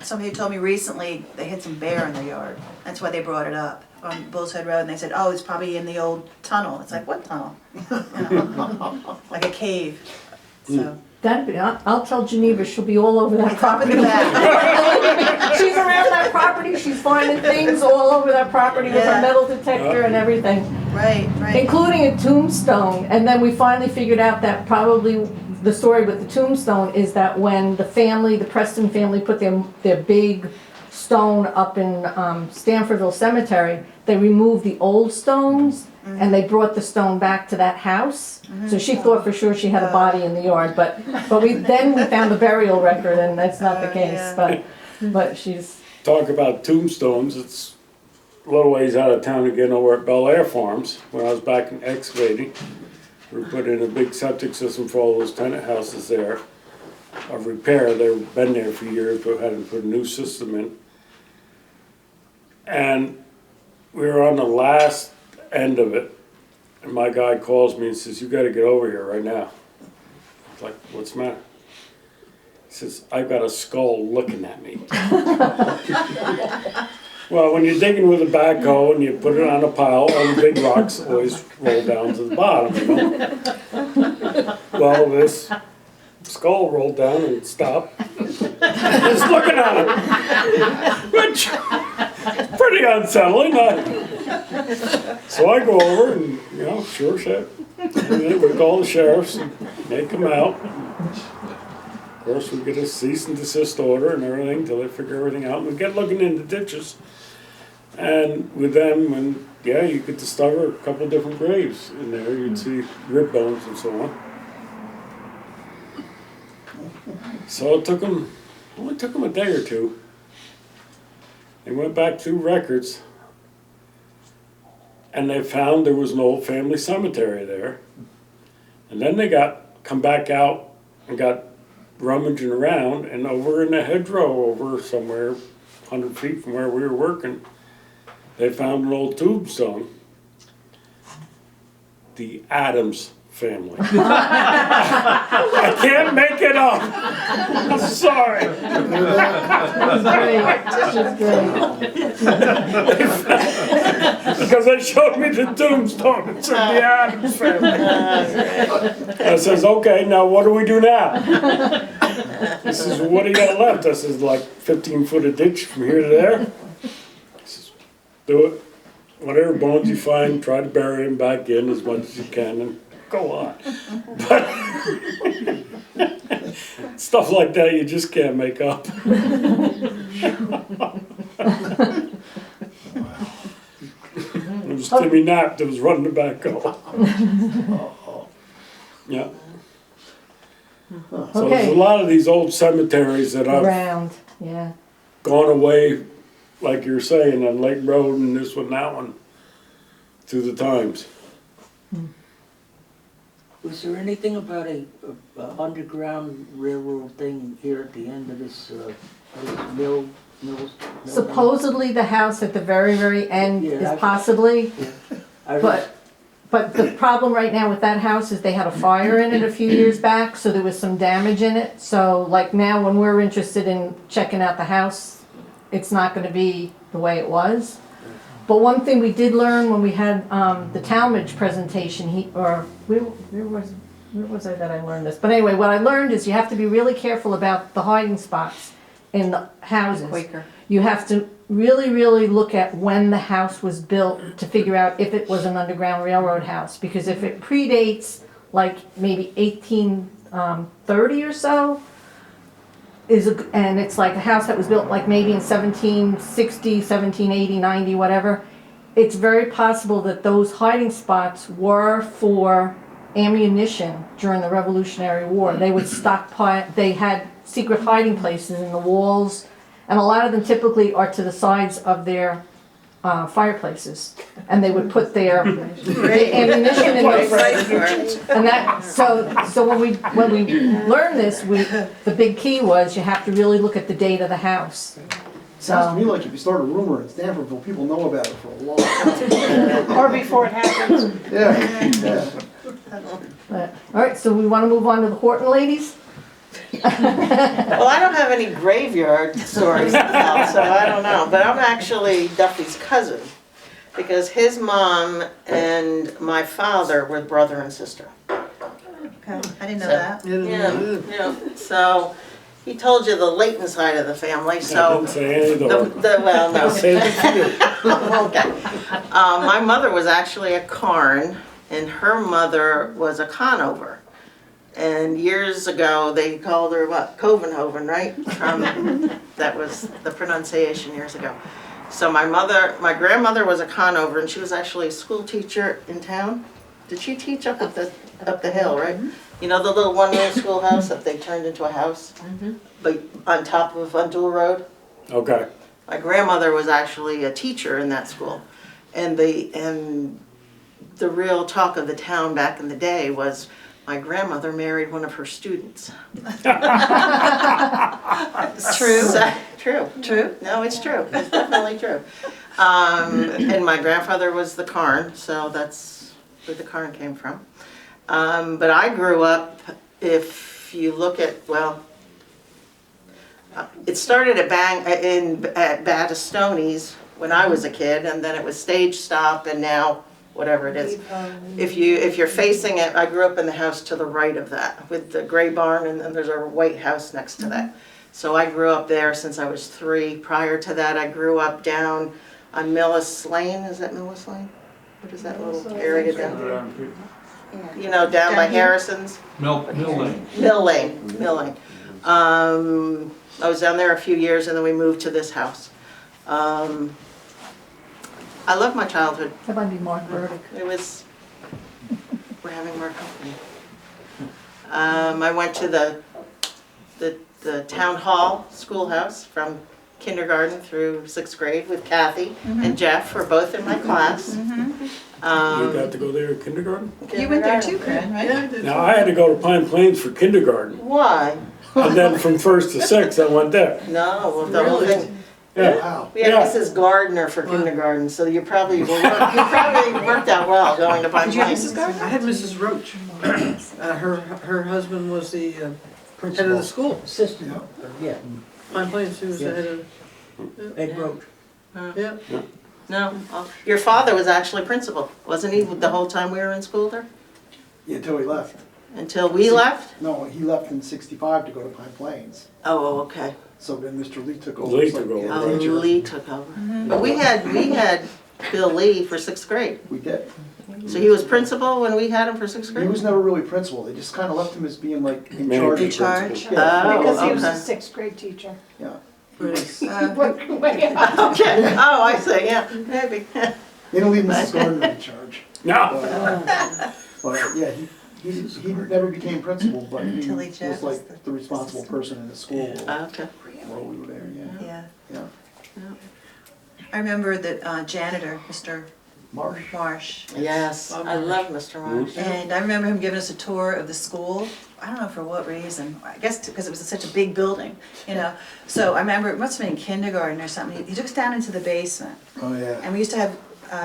somebody told me recently they had some bear in their yard. That's why they brought it up on Bull's Head Road. And they said, oh, it's probably in the old tunnel. It's like, what tunnel? You know, like a cave. So, that'd be, I'll tell Geneva, she'll be all over that it's up in property. the back. She's around that property, she's finding things all over that property with Yeah. a metal detector and everything, Right, right. including a tombstone. And then we finally figured out that probably the story with the tombstone is that when the Preston family put their big stone up in Stanfordville Cemetery, they removed the old stones and they brought the stone back to that house. So she thought for sure she had a body in the yard, but we found the burial record, and that's not the case, yeah. but she's, Talk about tombstones, it's a little ways out of town again over at Bel Air Farms. When I was back in excavating, we put in a big septic system for all those tenant houses there of repair. They've been there for years, but had to put a new system in. And we were on the last end of it, and my guy calls me and says, "You gotta get over here right now." I was like, "What's the matter?" He says, "I've got a skull looking at me." Well, when you're digging with a backhoe and you put it on a pile, all the big rocks always roll down to the bottom, you know? Well, this skull rolled down and stopped. Just looking at it, which is pretty unsettling. So I go over and, you know, sure shit. And then we call the sheriffs and they come out. Of course, we get a cease and desist order and everything till they figure everything out. And we get looking into ditches. And with them, and yeah, you could discover a couple different graves in there. You'd see rib bones and so on. So it only took them a day or two. They went back through records, and they found there was an old family cemetery there. And then they come back out and got rummaging around, and over in the hedgerow over somewhere 100 feet from where we were working, they found an old tombstone. The Adams family. I can't make it up. I'm sorry. Because they showed me the tombstone. It said the Adams family. I says, "Okay, now what do we do now?" He says, "Well, what do you got left?" I says, "Like 15-foot of ditch from here to there." He says, "Do it. Whatever bones you find, try to bury them back in as much as you can and go on." But stuff like that you just can't make up. It was Timmy Knapp that was running the backhoe. Yeah. So there's a lot of these old cemeteries that I've around, yeah. gone away, like you're saying, on Layton Road and this one, that one, through the times. Was there anything about a underground railroad thing here at the end of this mills? Supposedly the house at the very, very end is possibly, but the problem right now with that house is they had a fire in it a few years back, so there was some damage in it. So like now when we're interested in checking out the house, it's not gonna be the way it was. But one thing we did learn when we had the Talmadge presentation, where was I that I learned this? But anyway, what I learned is you have to be really careful about the hiding spots in the houses. Quaker. You have to really, really look at when the house was built to figure out if it was an Underground Railroad house. Because if it predates like maybe 1830 or so, and it's like a house that was built like maybe in 1760, 1780, 90, whatever, it's very possible that those hiding spots were for ammunition during the Revolutionary War. They would stockpile, they had secret hiding places in the walls, and a lot of them typically are to the sides of their fireplaces, and they would put their ammunition in those. And that, so when we learned this, the big key was you have to really look at the date of the house. Sounds to me like if you start a rumor in Stanfordville, people know about it for a long time. Or before it happens. Yeah. But, all right, so we want to move on to the Horton ladies? Well, I don't have any graveyard stories to tell, so I don't know. But I'm actually Duffy's cousin, because his mom and my father were brother and sister. Okay, I didn't know that. Yeah. So he told you the Layton side of the family. I So didn't say any of those. well, no. Say it to Okay. My mother was actually a Carn, and her mother was a Conover. And years ago, they called her what? Covenhoven, right? That was the pronunciation years ago. So my grandmother was a Conover, and she was actually a school teacher in town. Did she teach up at the hill, right? You know the little one-room schoolhouse that they turned into a house? But on top of Undul Road? Okay. My grandmother was actually a teacher in that school. And the real talk of the town back in the day was my grandmother married one of her students. True. True. No, it's true. It's definitely true. And my grandfather was the Carn, so that's where the Carn came from. But I grew up, if you look at, it started at Battistoni's when I was a kid, and then it was Stage Stop, and now whatever it is. If you're facing it, I grew up in the house to the right of that, with the gray barn, and then there's a white house next to that. So I grew up there since I was 3. Prior to that, I grew up down on Millis Lane. Is that Millis Lane? What is that little area down there? You know, down by Harrison's? Mill Lane. Mill Lane. I was down there a few years, and then we moved to this house. I love my childhood. That might be Mark Burdick. We're having more company. I went to the town hall schoolhouse from kindergarten through 6th grade with Kathie and Jeff were both in my class. You got to go there in kindergarten? You went there too, Corinne, right? Yeah, I did. Now, I had to go to Pine Plains for kindergarten, Why? and then from 1st to 6th, I went there. No, well, the whole thing. Yeah. Wow. We had Yeah. Mrs. Gardner for kindergarten, so you probably worked out well going to Pine Did you have Plains. Mrs. Gardner? I had Mrs. Roach. Her husband was the head of the school. Assistant, yeah, Pine Plains, she was the head of, Ed Roach. yeah. No, your father was actually principal, wasn't he, the whole time we were in school there? Yeah, until he left. Until we left? No, he left in '65 to go to Pine Plains. Oh, okay. So then Mr. Lee took over. Lee as, like, took over. head Oh, teacher. Lee took over. But we had Bill Lee for 6th grade. We did. So he was principal when we had him for 6th He grade? was never really principal. They just kind of left him as being like in Manager. charge. In of charge? principal. Yeah. Oh, Because he was a okay. 6th grade teacher. Yeah. He worked his way up. Okay, oh, I see, yeah, maybe. They don't leave Mrs. Gardner in charge. No. But yeah, he never became principal, but he Until he was just like was the responsible person in the school Okay. while we were there, yeah. Yeah. Yeah. I remember the janitor, Mr. Marsh. Yes, I love Mr. Marsh. And I remember him giving us a tour of the school. I don't know for what reason. I guess because it was such a big building, you know. So I remember it must have been kindergarten or something. He took us down into the basement, Oh, yeah. and we used to have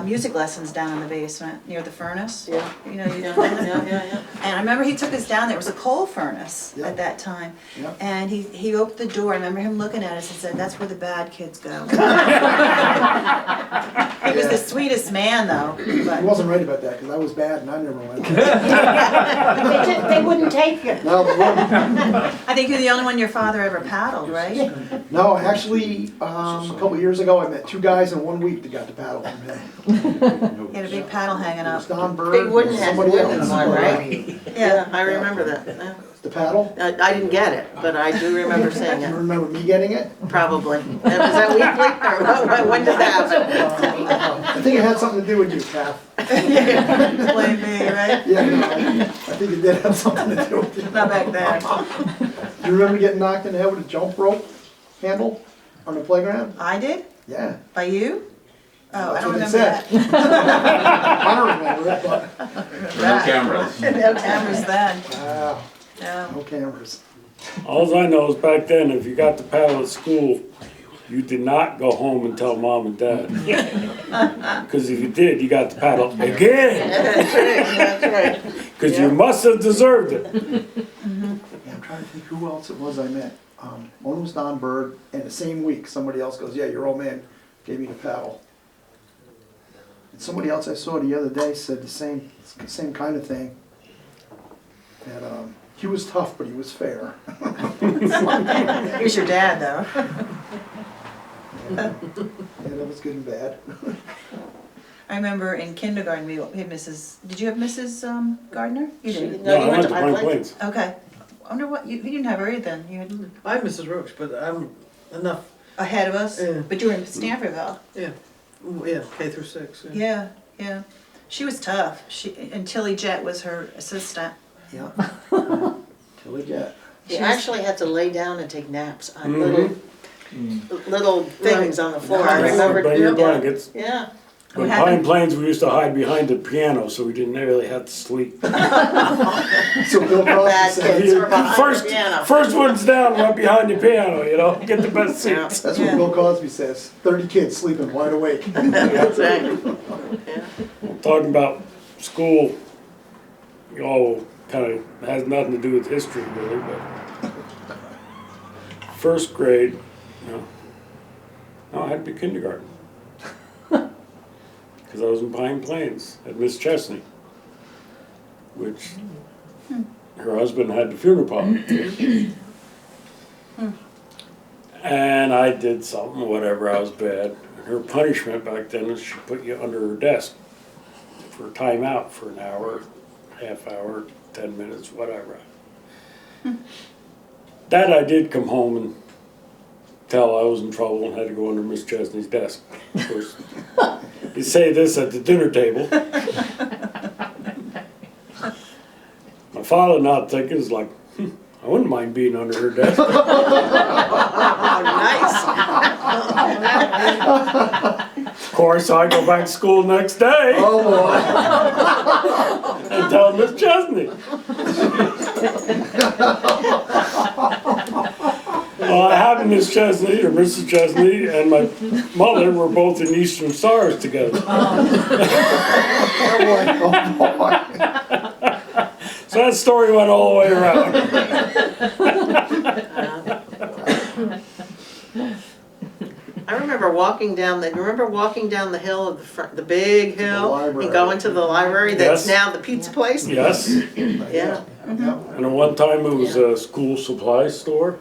music lessons down in the basement near the furnace. Yeah. You know, you Yeah. And I remember he took us down there. It was a coal furnace Yeah. at that time. Yeah. And he opened the door. I remember him looking at us and said, "That's where the bad kids go." He was the sweetest man, though. He But wasn't right about that, because I was bad and I never went. They wouldn't take you. No, I think you're the only one your father ever paddled, right? no, actually, a couple years ago, I met 2 guys in 1 week that got to paddle from him. He had a big paddle hanging It up. was Don Bird. Big wooden and head, somebody wooden else. one, right? Yeah, I remember that. Yeah. The paddle? I didn't get it, but I do remember seeing You it, remember me getting it? probably. Was that weekly, or when did that happen? I think it had something to do with you, Kath. Blame me, right? Yeah, no, I think it did have something to do with you. Not back then. Do you remember getting knocked in the head with a jump rope handle on the playground? I did? Yeah. By you? Oh, I That's don't what they remember said. that. I don't remember it, but, No cameras. No cameras then. wow, No. no cameras. All I know is back then, if you got the paddle at school, you did not go home and tell mom and dad. Because if you did, you got the paddle again. That's right. Because you must have deserved it. Yeah, I'm trying to think who else it was I met. One was Don Bird, and the same week, somebody else goes, yeah, your old man gave me the paddle. And somebody else I saw the other day said the same kind of thing. That he was tough, but he was fair. Here's your dad, though. Yeah, that was good and bad. I remember in kindergarten, we had Mrs., did you have Mrs. Gardner? You did. No, you I went to Pine Pine Plains. Plains. Okay. I wonder what, you didn't have her then. You had, I have Mrs. Roach, but I'm enough Ahead of us, Yeah. but you were in Stanfordville. Yeah, yeah, K through 6. Yeah. Yeah, yeah. She was tough. And Tilly Jett was her assistant. Yeah. Tilly Jet. You actually had to lay down and take naps on little things on the floor. I Right. remember. Bring your blankets. Yeah. But We in had Pine them- Plains, we used to hide behind the piano, so we didn't really have to sleep. So Bill Bad Crosby said, kids were behind First, the piano. first one's down, right behind the piano, you know, get the best seats. that's what Bill Cosby says, 30 kids sleeping wide awake. That's right. Talking about school, kind of has nothing to do with history really, but first grade, no, I had to be kindergarten. Because I was in Pine Plains at Miss Chesney, which her husband had the funeral parlor. And I did something, whatever, I was bad. Her punishment back then is she put you under her desk for timeout for an hour, half hour, 10 minutes, whatever. That I did come home and tell I was in trouble and had to go under Miss Chesney's desk. Of course, you say this at the dinner table. My father not thinking is like, I wouldn't mind being under her desk. Oh, nice. Of course, I go back to school next day Oh, boy. and tell Miss Chesney. Well, I have Miss Chesney, or Mrs. Chesney, and my mother were both in Eastern Stars together. Oh, boy. So that story went all the way around. I remember walking down the hill of the big hill library. and going to the library that's Yes. now the pizza place. Yes, Yeah. and at one time it was a school supply store.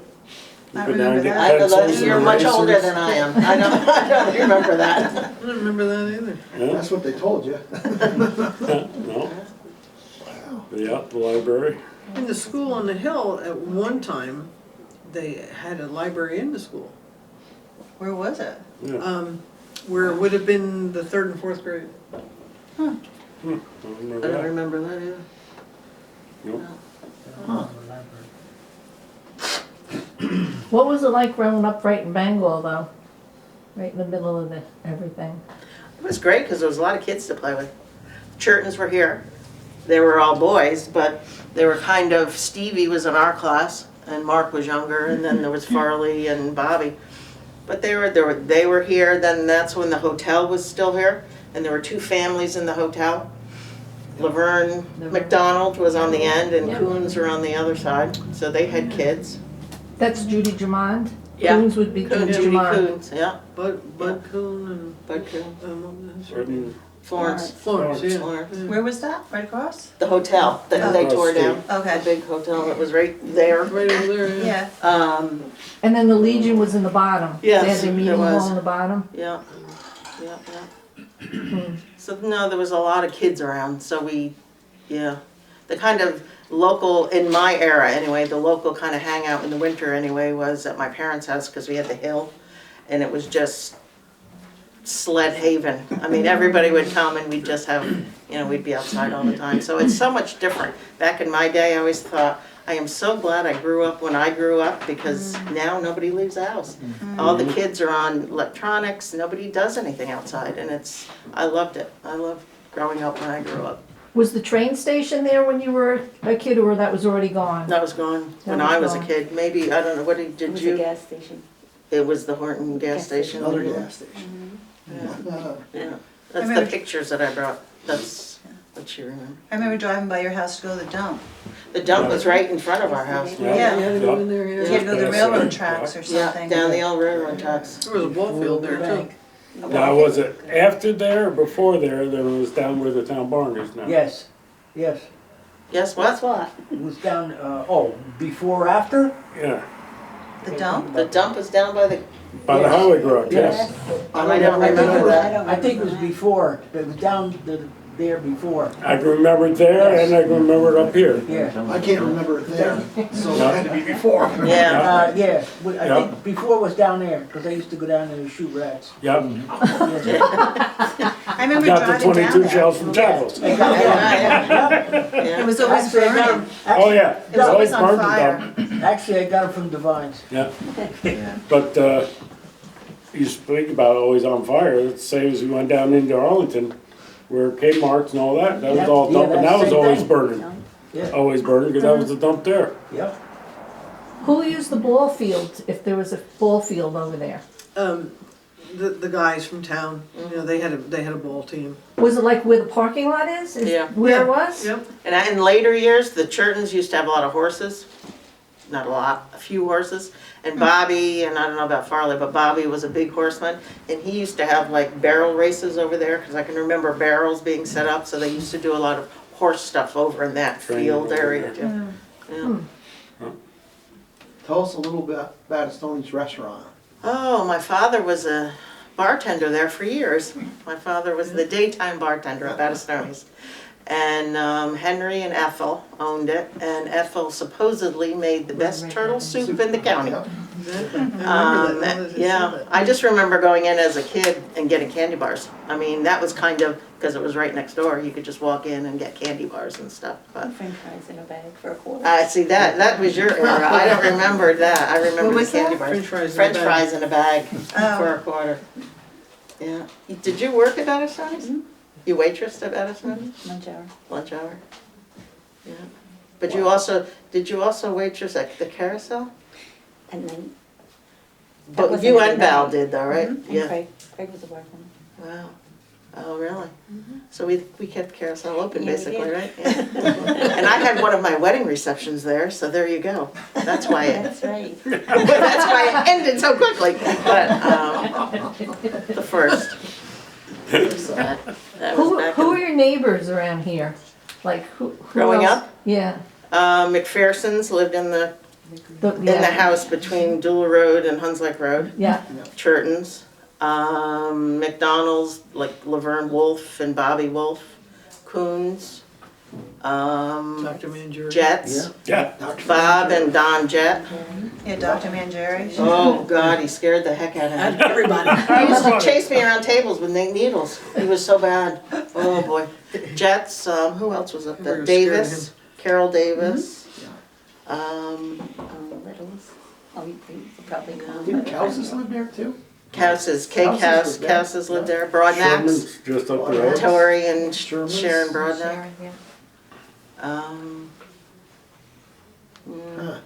You I go down and remember get that. pencils and You're much older erasers. than I am. I don't remember that. I don't remember that either. Yeah, That's what they told you. no. But yeah, the library. In the school on the hill, at one time, they had a library in the school, Where was it? Yeah. where it would have been the 3rd and 4th grade. I don't I remember don't that. remember that either. Nope. What was it like growing up right in Bangall, though? Right in the middle of everything. It was great because there was a lot of kids to play with. Churtons were here. They were all boys, but they were kind of, Stevie was in our class and Mark was younger, and then there was Farley and Bobby. But they were here. Then that's when the hotel was still here, and there were 2 families in the hotel. Laverne McDonald was on the end and Yep. Coons were on the other side, so they had kids. That's Judy Jamond? Yeah. Coons would be Judy Judy Jamond. Coons, yeah, Bud Coon and, Bud Coon, what was her Gordon- name? Florence, Florence, yeah. Florence. Where was that? Right across? The hotel that they tore down, the Okay. big hotel that was right there. Right over there, yeah. Yeah. And then the Legion was in the bottom. Yes, They had their meeting it was. hall in the bottom. Yeah, yeah, yeah. So, no, there was a lot of kids around, so the kind of local, in my era anyway, the local kind of hangout in the winter anyway was at my parents' house because we had the hill, and it was just sled haven. I mean, everybody would come and we'd just have, we'd be outside all the time. So it's so much different. Back in my day, I always thought, I am so glad I grew up when I grew up because now nobody leaves the house. All the kids are on electronics, nobody does anything outside, and I loved it. I loved growing up when I grew up. Was the train station there when you were a kid, or that was already gone? That was gone when That was I was a gone. kid. Maybe, I don't know, what did It was a you? gas station. It was the Horton gas station. Another gas station. Yeah, that's the remember- pictures that I brought. That's what you remember. I remember driving by your house to go to the dump. The dump was right in front of our house. Yeah. You had to go in there, You yeah. had to go to the Yeah. railroad tracks or Yeah, something. down the old railroad tracks. There was a ball field there too. Now, was it after there or before there, that it was down where the town barn is now? Yes, yes. Guess what? It was down, before, after? Yeah, The dump? The dump is down by the, by the Yes. highway garage, yes. I don't remember that. I think it was before, but it was down, the there before. I can remember it there and I can remember it up here. Yeah. I can't remember it there, so it had to be before. Yeah. Yeah, I Yeah. think before was down there, because I used to go down there and shoot rats. Yep. Yeah. I remember Got the driving down 22 there. shells from Chapels. I got- Yeah. It was always Actually, I got burning. 'em- Oh, yeah. It was always Always on burned fire. them. Actually, I got them from Divines. Yeah. But, you speak about always on fire, it's the same as we went down into Arlington, where Kmart's and all that, that was Yep. all Yeah, dumping, that's that was the same always thing. burning. Yeah. Always burning, because that was the dump there. Yep. Who used the ball field if there was a ball field over there? The guys from town, you know, they had a ball team. Was it like where the parking lot is? Yeah. Where it was? Yep. And in later years, the Churtons used to have a lot of horses. Not a lot, a few horses. And Bobby, and I don't know about Farley, but Bobby was a big horseman. And he used to have like barrel races over there, because I can remember barrels being set up. So they used to do a lot of horse stuff over in that Training field over area there. too. Yeah. Tell us a little bit about Stoney's restaurant. Oh, my father was a bartender there for years. My father was the daytime bartender at Battistoni's. And Henry and Ethel owned it, and Ethel supposedly made the best turtle soup in the county. Yeah, I just remember going in as a kid and getting candy bars. I mean, that was kind of, because it was right next door, you could just walk in and get candy bars and stuff, but. French fries in a bag for a quarter. I see, that was your era, I don't remember that, I remember What the was candy that? bars. French fries in a bag. French fries in a bag for a quarter. Yeah, did you work at Battistoni's? You waitressed at Battistoni's? Lunch hour. Lunch hour? Yeah. But you also, did you also waitress at the Carousel? And then. that But wasn't you every and Val night. did though, right? And Yeah. Craig was a bartender. Wow. Oh, really? So we kept Carousel open Yeah, we basically, did. right? Yeah. And I had one of my wedding receptions there, so there you go. That's why it, That's right. that's why it ended so quickly. But, the first. So that was back Who are in, your neighbors around here? Like who growing else? up. Yeah. McPherson's lived in the house between Dual Road and Hunslick Road. Yeah. Churtons. McDonald's, like Laverne Wolf and Bobby Wolf. Coons. Dr. Manjuri. Jets. Yeah. Bob and Don Jett. Yeah, Dr. Manjuri. Oh, God, he scared the heck out of And me. everybody. He used to chase me around tables with needles. He was so bad. Oh, boy. Jets, who else was up there? We were scared of Davis, Carol Davis. Littles. Oh, you probably know. Didn't Houses live there too? Houses, Kay Houses lived there. Houses lived there. Broadnax, Sherman's just up the road. Tori and Sherman's. Sharon Broadnax. Sharon, yeah. Huh.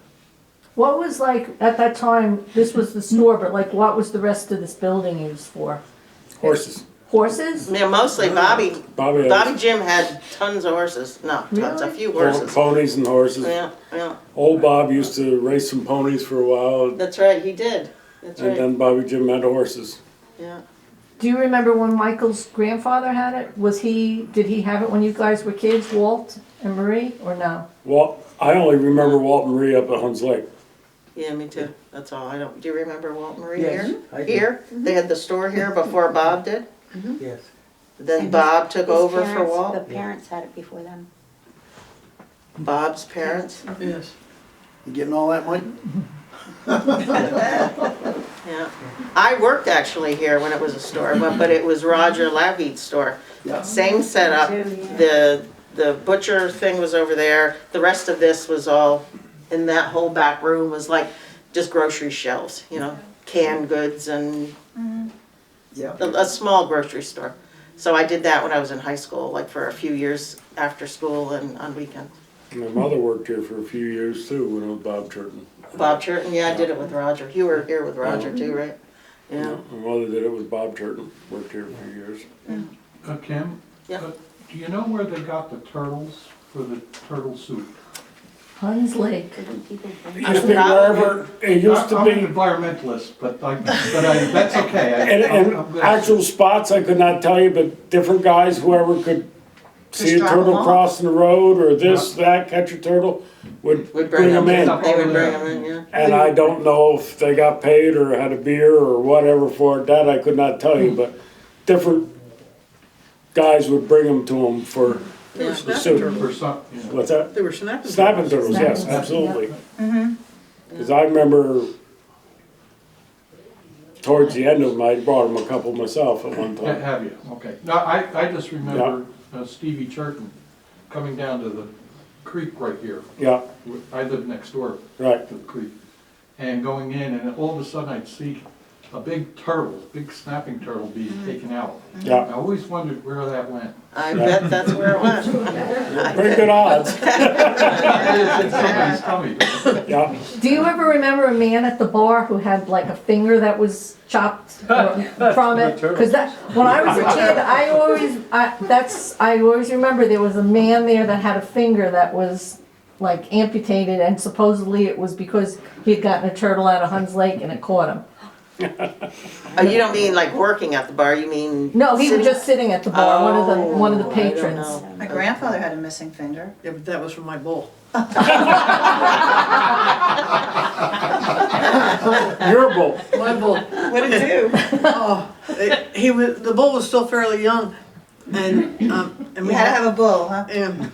What was like at that time? This was the store, but like what was the rest of this building used for? Horses. Horses? Yeah, mostly Bobby. Bobby Bobby has Jim had tons of horses. No, tons, a Really? few horses. ponies and horses. Yeah, yeah. Old Bob used to race some ponies for a while, That's right, he did. That's and right. then Bobby Jim had horses. Yeah. Do you remember when Michael's grandfather had it? Did he have it when you guys were kids, Walt and Marie, or no? I only remember Walt and Marie up at Huns Lake. Yeah, me too. That's all. I don't. Do you remember Walt Marie Yes, here? I do. Here, they had the store here before Bob did. Yes. Then And Bob took his over for parents- Walt. The parents had it before them. Bob's parents. Yes. You getting all that, Mike? Yeah. I worked actually here when it was a store, but it was Roger Laveet's store. Yeah. Same setup. The butcher thing was over there. The rest of this was all in that whole back room was like just grocery shelves, you know, canned goods and Yeah. a small grocery store. So I did that when I was in high school, like for a few years after school and on weekends. My mother worked here for a few years too, when it was Bob Churton. Bob Churton, yeah, I did it with Roger. You were here with Roger too, right? Yeah. My mother did it with Bob Churton, worked here for a few years. Kim? Yeah. Do you know where they got the turtles for the turtle soup? Huns Lake. Couldn't people It bring used to be wherever, it used to I'm an be, environmentalist, but that's okay. and I'm good. actual spots I could not tell you, but different guys, whoever could see a drop 'em turtle off. crossing the road or this, that, catch a turtle, would Would bring them in. them. They would bring them in, yeah. And I don't know if they got paid or had a beer or whatever for it, that I could not tell you, but different guys would bring them to them for, They were Yeah. snapping So- turtles. For some, you know. what's that? They were snapping Snapping turtles. turtles, yes, Snapping, absolutely. Mm-hmm. Because I remember towards the end of them, I brought them a couple myself at one time. Have you? Okay. No, I just remember Stevie Churton coming down to the creek right here. Yeah, I live next door right. to the creek. And going in, and all of a sudden I'd see a big turtle, big snapping turtle being taken out. Yeah. I always wondered where that went. I bet that's where it went. Pretty good odds. It's somebody's tummy. Yeah. Do you ever remember a man at the bar who had like a finger that was chopped from it? Because that, when I was a kid, I always remember there was a man there that had a finger that was like amputated, and supposedly it was because he had gotten a turtle out of Huns Lake and it caught him. Oh, you don't mean like working at the bar, you mean? No, he was sitting- just sitting at the bar, one of the Oh, I don't patrons. know. My grandfather had a missing finger. Yeah, but that was from my bull. Your bull. My bull. What did it do? Oh, the bull was still fairly young, and You we had to have a bull, huh? and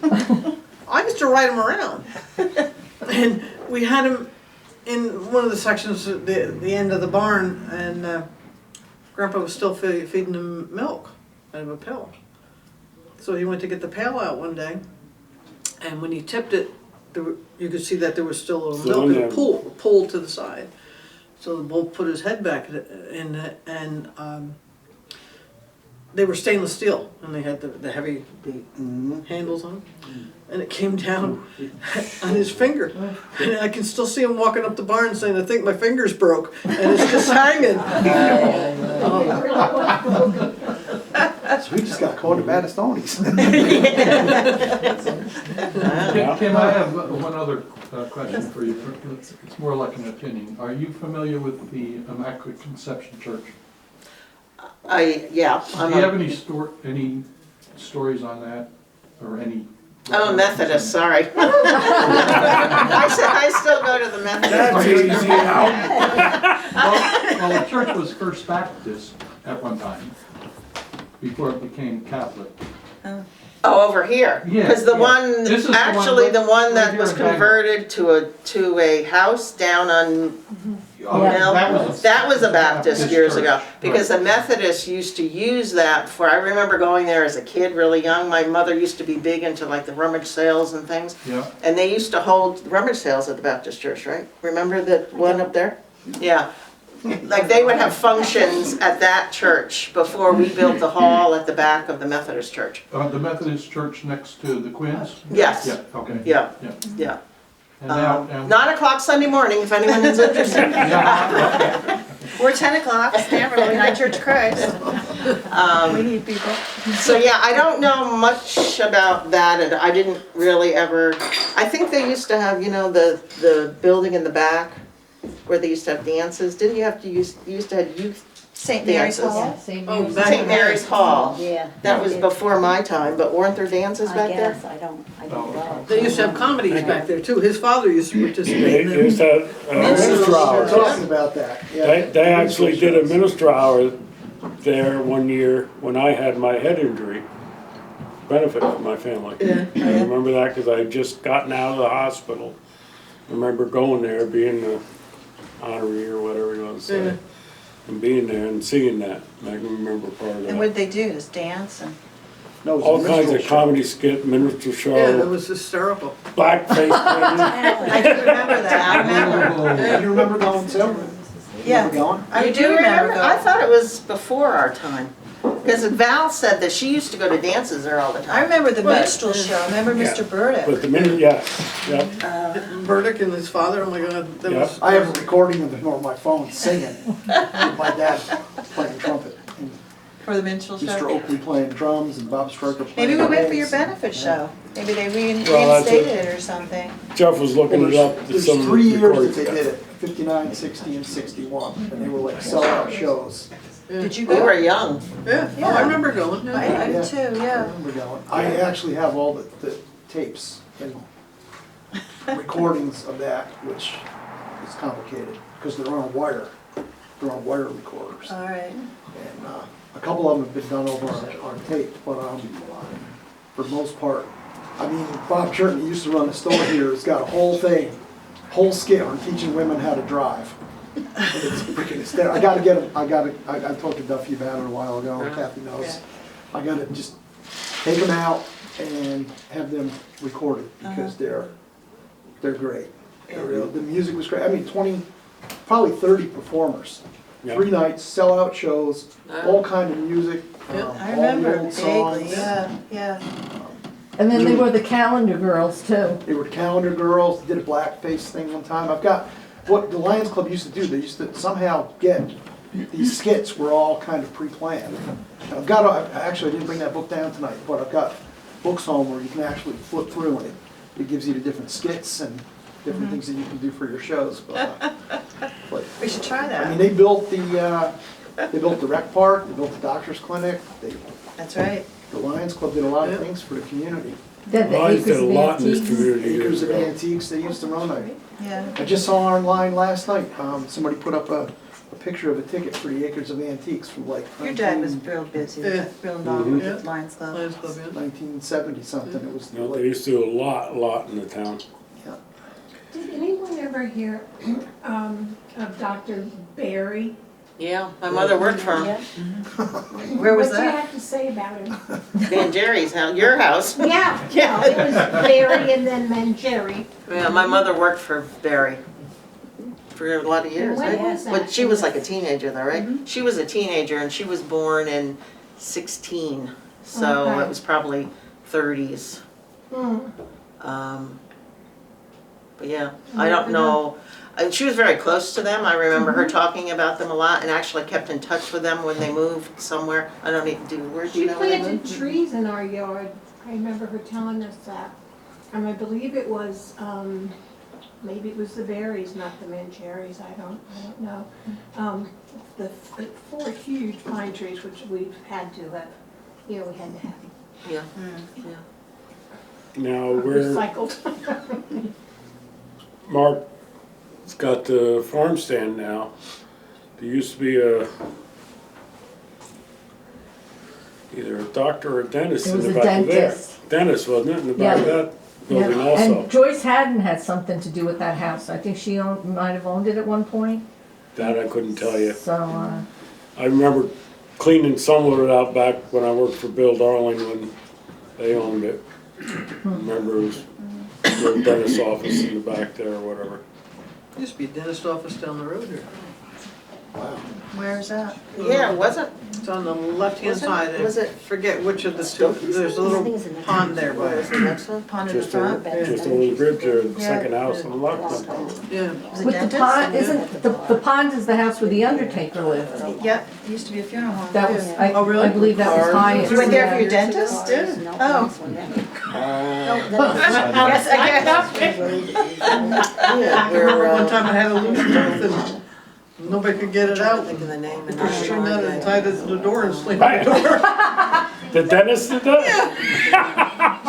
I used to ride him around, and we had him in one of the sections at the end of the barn, and Grandpa was still feeding him milk out of a pail. So he went to get the pail out one day, and when he tipped it, you could see that there was still a little Still milk in and it pulled to the side. So the bull put his head back in it, and they were stainless steel, and they had the heavy handles on them. And it came down on his finger. And I can still see him walking up the barn saying, I think my finger's broke. And it's just hanging. So we just got caught in Battistonies. Kim, I have one other question for you. It's more like an opinion. Are you familiar with the Immaculate Conception Church? Yeah. Do you have any stories on that, or any? I'm a Methodist, sorry. I still go to the Methodist. That's easy out. Well, the church was First Baptist at one time, before it became Catholic. Oh, over here? Yeah, Because the yeah. one, This is the one actually, the one right that here was in Bangall. converted to a house down on, Oh, Yeah. that was a Baptist years ago. church. Because the Methodists used to use that for, I remember going there as a kid, really young. My mother used to be big into like the rummage sales and things. Yeah. And they used to hold rummage sales at the Baptist church, right? Remember the one up there? Yeah. Like they would have functions at that church before we built the hall at the back of the Methodist church. The Methodist church next to the Quins? Yes. Yeah, okay. Yeah, Yeah. yeah. And now, 9 o'clock Sunday morning, if anyone is interested. yeah, We're 10 o'clock, Stanford, United Church of Christ. We need people. So yeah, I don't know much about that, and I didn't really ever, I think they used to have, you know, the building in the back where they used to have dances. Didn't you have to you used to have youth St. Mary's dances? Hall. Oh, back St. Mary's Hall. Yeah. That was before my time, but weren't there dances I back there? guess, I don't know. They used to have comedies back there too. His father used to participate They in used them. to have minister We're hours. talking about that. Yeah. They actually did a minister hour there one year when I had my head injury. Benefit for my family. Yeah. I remember that because I had just gotten out of the hospital. I remember going there, being the honoree or whatever you want to say, Yeah. and being there and seeing that. And I can remember part of And that. what did they do? Just dance and? No, it was a All kinds minstrel of show. comedy skit, minstrel Yeah, show, that was hysterical. blackface painting. I do remember that, I remember. You remember going too? Yeah. Remember going? I You do remember I going. thought it was before our time. Because Val said that she used to go to dances there all the I time. remember the What? minstrel show, I remember Yeah. Mr. Burdick. But the minute, yes, yeah. Burdick and his father, oh my God, that Yeah. was. I have a recording of him on my phone singing with my dad playing trumpet. And For the minstrel Mr. show. Oakley playing drums and Bob Stryker playing Maybe we went for your bass. benefit show. Maybe they Well, that's reinstated it or something. Jeff was looking it up. There's some of the 3 years that recordings. they did it, 59, 60, and 61, and they were like sellout shows. Did you We go? were young. Yeah, oh, I remember going. I Yeah. did too, I yeah. remember going. I actually have all the tapes and recordings of that, which is complicated, because they're on wire. They're on wire recorders. All right. And A couple of them have been done over on tape, but for the most part, I mean, Bob Churton, he used to run the store here, has got a whole thing, whole skit on teaching women how to drive. It's freaking hysterical. I gotta get him, I talked to Duffy about it a while ago, and Kathie knows. I gotta just take them out and have them recorded, because they're great. The music was great. I mean, probably 30 performers. Yeah. 3 nights, sellout shows, all kind of music, I all the remember old vaguely, songs. yeah. And then they were the calendar girls too. They were calendar girls, did a blackface thing one time. I've got, what the Lions Club used to do, they used to somehow get, these skits were all kind of pre-planned. And I've got, actually I didn't bring that book down tonight, but I've got books home where you can actually flip through and it gives you the different skits and different things that you can do for your shows. But We should try I mean, that. they built the rec park, they built the doctor's clinic, That's right. the Lions Club did a lot of things for the community. Did the Lions did Acres a of lot in this Antiques. community years Acres of ago. Antiques, they used to run it. Yeah. I just saw online last night, somebody put up a picture of a ticket for the Acres of Antiques from like Your dad was real busy, Yeah. real involved with Mhm. the Lions Club. Lions Club, yeah. 1970 something, it was You know, they like, used to do a lot in the town. Did anyone ever hear of Dr. Barry? Yeah, my mother worked for him. Yeah. Where was What do you that? have to say about him? Van Jerry's house, your house. Yeah, no, it was Barry and then Mangieri. Yeah, my mother worked for Barry for a lot of years. When right? was that? But she was like a teenager though, right? She was a teenager and she was born in 16, so Okay. it was probably 30s. But yeah, I don't know. And she was very close to them. I remember her talking about them a lot and actually kept in touch with them when they moved somewhere. I don't even do, where do She you know where they planted moved? trees in our yard. I remember her telling us that. And I believe it was, maybe it was the berries, not the Mangeris, I don't know. The 4 huge pine trees, which we've had to have, we had to have Yeah, Now, where recycled. Mark's got the farm stand now, there used to be either a doctor or a dentist It in was the a back of there. dentist. Dentist, wasn't it, in the back of Yeah. that building Yeah. also? And Joyce Haddon had something to do with that house. I think she might have owned it at one point. That I couldn't tell you. So, I remember cleaning some of it out back when I worked for Bill Darling when they owned it. Remember it was the dentist's office in the back there or whatever. Used to be a dentist office down the road here. Where is that? yeah, was it? It's on the left-hand Was it- side. was it- Forget which of the two. There's a little pond there by it. Was it next one? Pond in the Just front? just over the bridge there, the Yeah. second house on the left. Yeah. Was it with the dentist? pond, isn't, the pond is the house where the Undertaker lived. Yep, it used to be a funeral home. That was, too. Oh, really? I believe that was Ours. Hyatt. You went there for yeah. your dentist? Oh. Yes, Yeah, I remember we're, one time I had a loose tooth and nobody could get it I'm out. thinking of the name. They and pushed not it out and the tied it to the door and slammed the door. The dentist did that?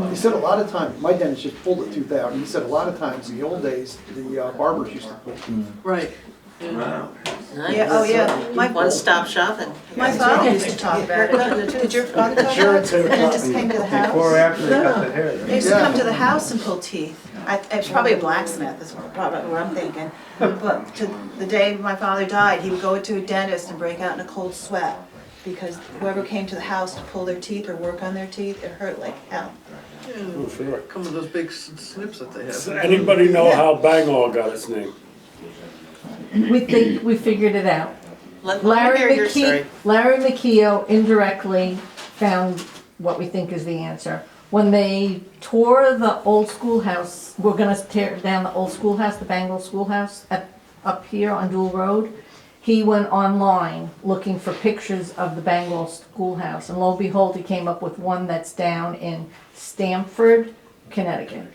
He said a lot of times, my dentist just pulled a tooth out, and he said a lot of times in the old days, the barbers used to pull teeth. Right. Nice. Yeah, oh yeah, One-stop shopping. my father used to talk about it. Did your father talk about it? The dentist came to the house? Before or after they cut the hair? They used to come to the house and pull teeth. It's probably a blacksmith, is probably what I'm thinking. But the day my father died, he would go to a dentist and break out in a cold sweat. Because whoever came to the house to pull their teeth or work on their teeth, it hurt like hell. Oh, sure. Come with those big snips that they Does have. anybody know how Bangall got its name? We think we figured it out. Let me Larry hear your story. McKeough indirectly found what we think is the answer. When they tore the old schoolhouse, we're gonna tear down the old schoolhouse, the Bangall schoolhouse up here on Dual Road. He went online looking for pictures of the Bangall schoolhouse, and lo and behold, he came up with one that's down in Stanford, Connecticut.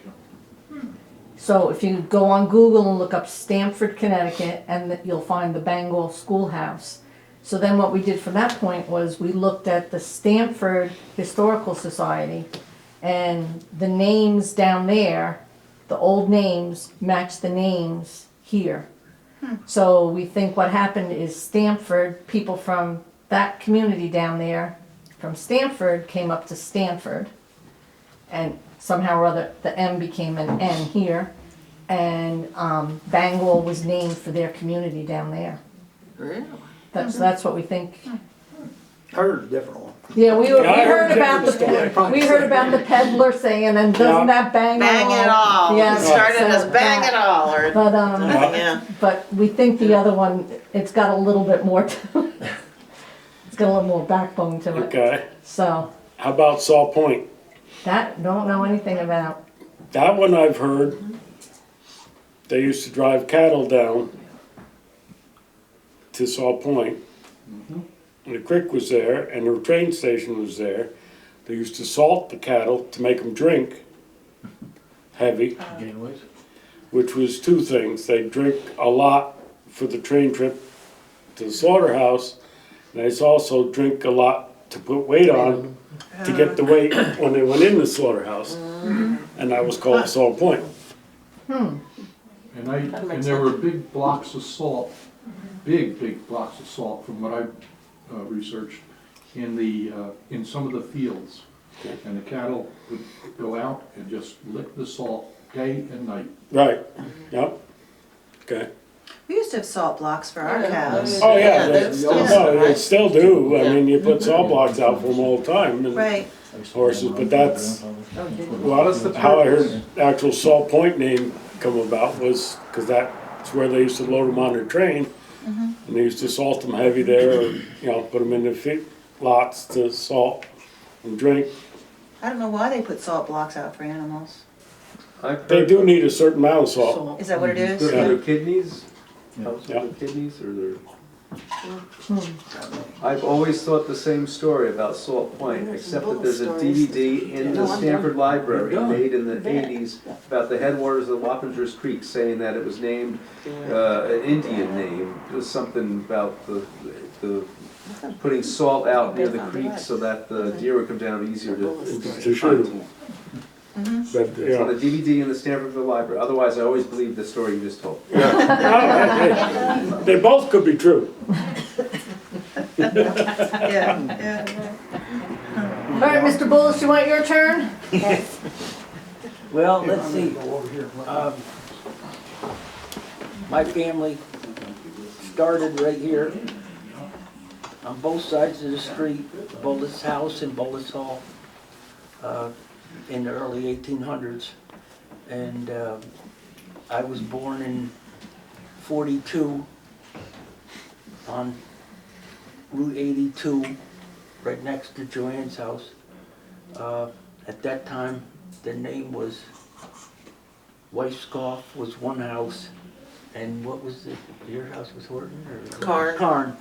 So if you go on Google and look up Stanford, Connecticut, and you'll find the Bangall schoolhouse. So then what we did from that point was we looked at the Stanford Historical Society, and the names down there, the old names, match the names here. So we think what happened is Stanford, people from that community down there, from Stanford, came up to Stanford. And somehow or other, the M became an N here. And Bangall was named for their community down there. Really? That's what we think. I heard a different one. Yeah, we Yeah, I heard heard about different story. we heard about the peddler saying, and doesn't that bang Bang it all. Yeah, It started so as bang it all, or, But yeah. but we think the other one, it's got a little bit more to it. It's got a little more backbone to it. Okay. So How about Saw Point? that don't know anything about. That one I've heard. They used to drive cattle down to Saw Point. And the creek was there, and the train station was there. They used to salt the cattle to make them drink heavy, which was two things. They'd drink a lot for the train trip to the slaughterhouse, and they'd also drink a lot to put weight on to get the weight when they went in the slaughterhouse. And that was called Saw Point. And there were big blocks of salt, big blocks of salt from what I researched in some of the fields. And the cattle would go out and just lick the salt day and night. Right, yep, okay. We used to have salt blocks for our cows. Oh, yeah, they they, still no, do, they right? still do. I mean, you put saw blocks out for them all the time, and Right. horses, but that's, Well, that's the how I heard the actual Salt Point name come about was, because that's where they used to load them on their train. And they used to salt them heavy there, or, put them in the lots to salt and drink. I don't know why they put salt blocks out for animals. They do need a certain amount of salt. Is that what it is? Good for their kidneys? Helps Yeah. with their kidneys or their... I've always thought the same story about Salt Point, except that there's a DVD in the Stanford Library made in the 80s about the headwaters of the Wappingers Creek, saying that it was named an Indian name. It was something about the putting salt out near the creek so that the deer would come down easier to shoot. hunt. But, It's on the DVD in the Stanford Library. Otherwise, I always believed the story you just told. They both could be true. Yeah. All right, Mr. Bullis, you want your turn? Well, let's see. My family started right here on both sides of the street, Bullis House and Bullis Hall, in the early 1800s. And I was born in 42 on Route 82, right next to Joanne's house. At that time, the name was Weisskopf was one house, and what was it? Your house was Horton? Or Karn.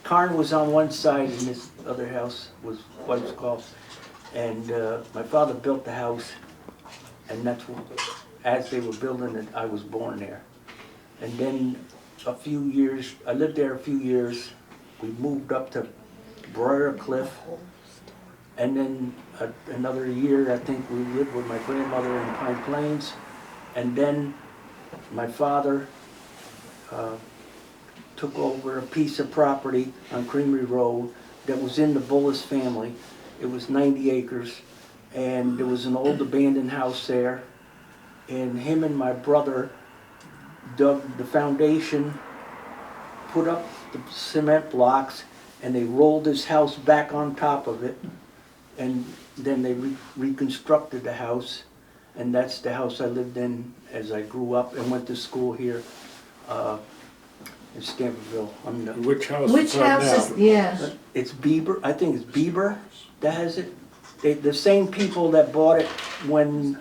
Karn was on one side, and this other house was Weisskopf. And my father built the house, and that's what, as they were building it, I was born there. And then a few years, I lived there a few years. We moved up to Briarcliff, and then another year, I think we lived with my grandmother in Pine Plains. And then my father took over a piece of property on Creamery Road that was in the Bullis family. It was 90 acres, and there was an old abandoned house there. And him and my brother dug the foundation, put up the cement blocks, and they rolled his house back on top of it. And then they reconstructed the house, and that's the house I lived in as I grew up and went to school here in Stanfordville. Which house Which is that house now? is, yeah. It's Bieber, I think it's Bieber that has it. The same people that bought it when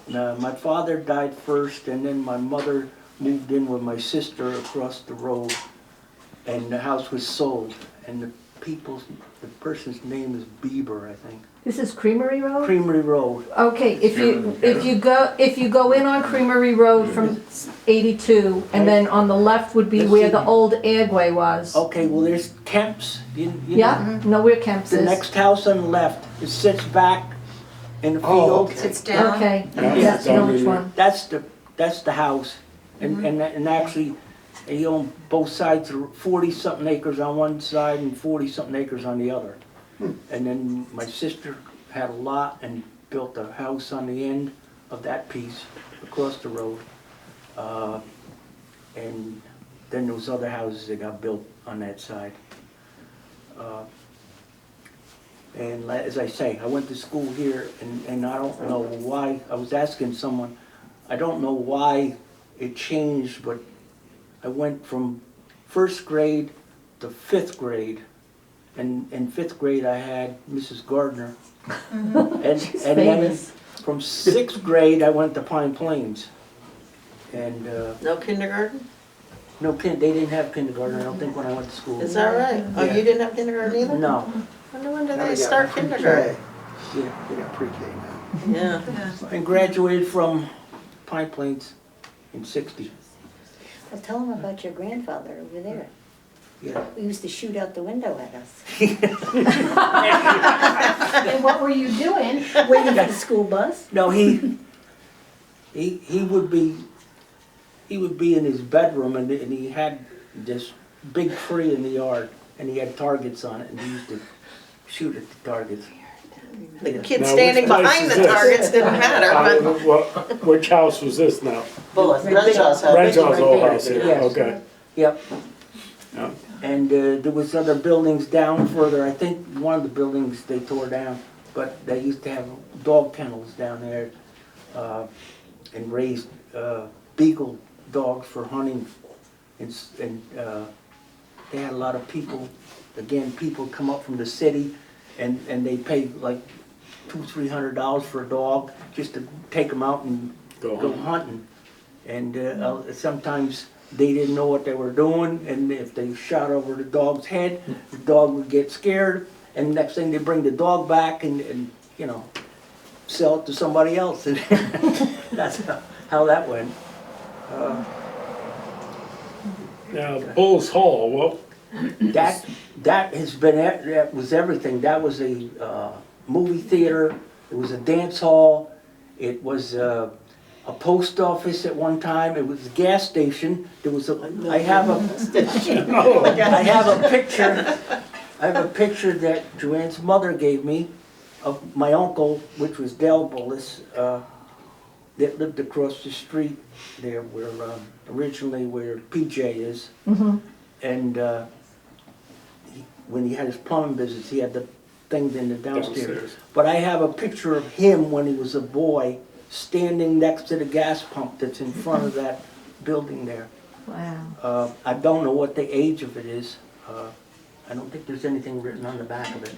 my father died first, and then my mother moved in with my sister across the road, and the house was sold, and the person's name is Bieber, I think. This is Creamery Road? Creamery Road. Okay, if you go in on Creamery Road from 82, and then on the left would be where the old Agway was. Okay, well there's Kemp's. You Yeah, know where Kemp's The is. next house on the left, it sits back in the field. Oh, okay. Sits down. Okay, Yeah, yes, you know down which in there. one. That's the house, and actually He owned both sides, 40-something acres on one side and 40-something acres on the other. And then my sister had a lot and built a house on the end of that piece across the road. And then there was other houses that got built on that side. And as I say, I went to school here, and I don't know why, I was asking someone, I don't know why it changed, but I went from first grade to fifth grade. And in fifth grade, I had Mrs. Gardner. And then from sixth grade, I went to Pine Plains. And No kindergarten? no, they didn't have kindergarten, I don't think, when I went to school. Is that right? Oh, Yeah. you didn't have kindergarten either? No, I wonder when did Now they we got start pre-K. kindergarten? yeah. They got pre-K now. Yeah. And graduated from Pine Plains in '60. Well, tell them about your grandfather over there. Yeah. He used to shoot out the window at us. And what were you doing? Waiting for the school bus? No, he would be in his bedroom, and he had this big tree in the yard, and he had targets on it, and he used to shoot at the targets. The Yeah. kid Now, standing which place behind is the this? targets didn't matter, but Which house was this now? Bullet, Renshaw's house. Renshaw's old there. house here, Yes. okay. Yep. Yeah. And there was other buildings down further. I think one of the buildings they tore down, but they used to have dog kennels down there, and raised beagle dogs for hunting. And they had a lot of people. Again, people come up from the city, and they pay like $200-300 for a dog just to take them out and go hunting. And sometimes they didn't know what they were doing, and if they shot over the dog's head, the dog would get scared, and next thing they bring the dog back and you know, sell it to somebody else. And that's how that went. Now, Bulls Hall, well, That has been, that was everything. That was a movie theater, it was a dance hall, it was a post office at one time, it was a gas station. There was I have a picture that Joanne's mother gave me of my uncle, which was Del Bullis, that lived across the street there where, originally where PJ is. And when he had his plumbing business, he had the thing in the downstairs. But I have a picture of him when he was a boy, standing next to the gas pump that's in front of that building there. Wow. I don't know what the age of it is. I don't think there's anything written on the back of it.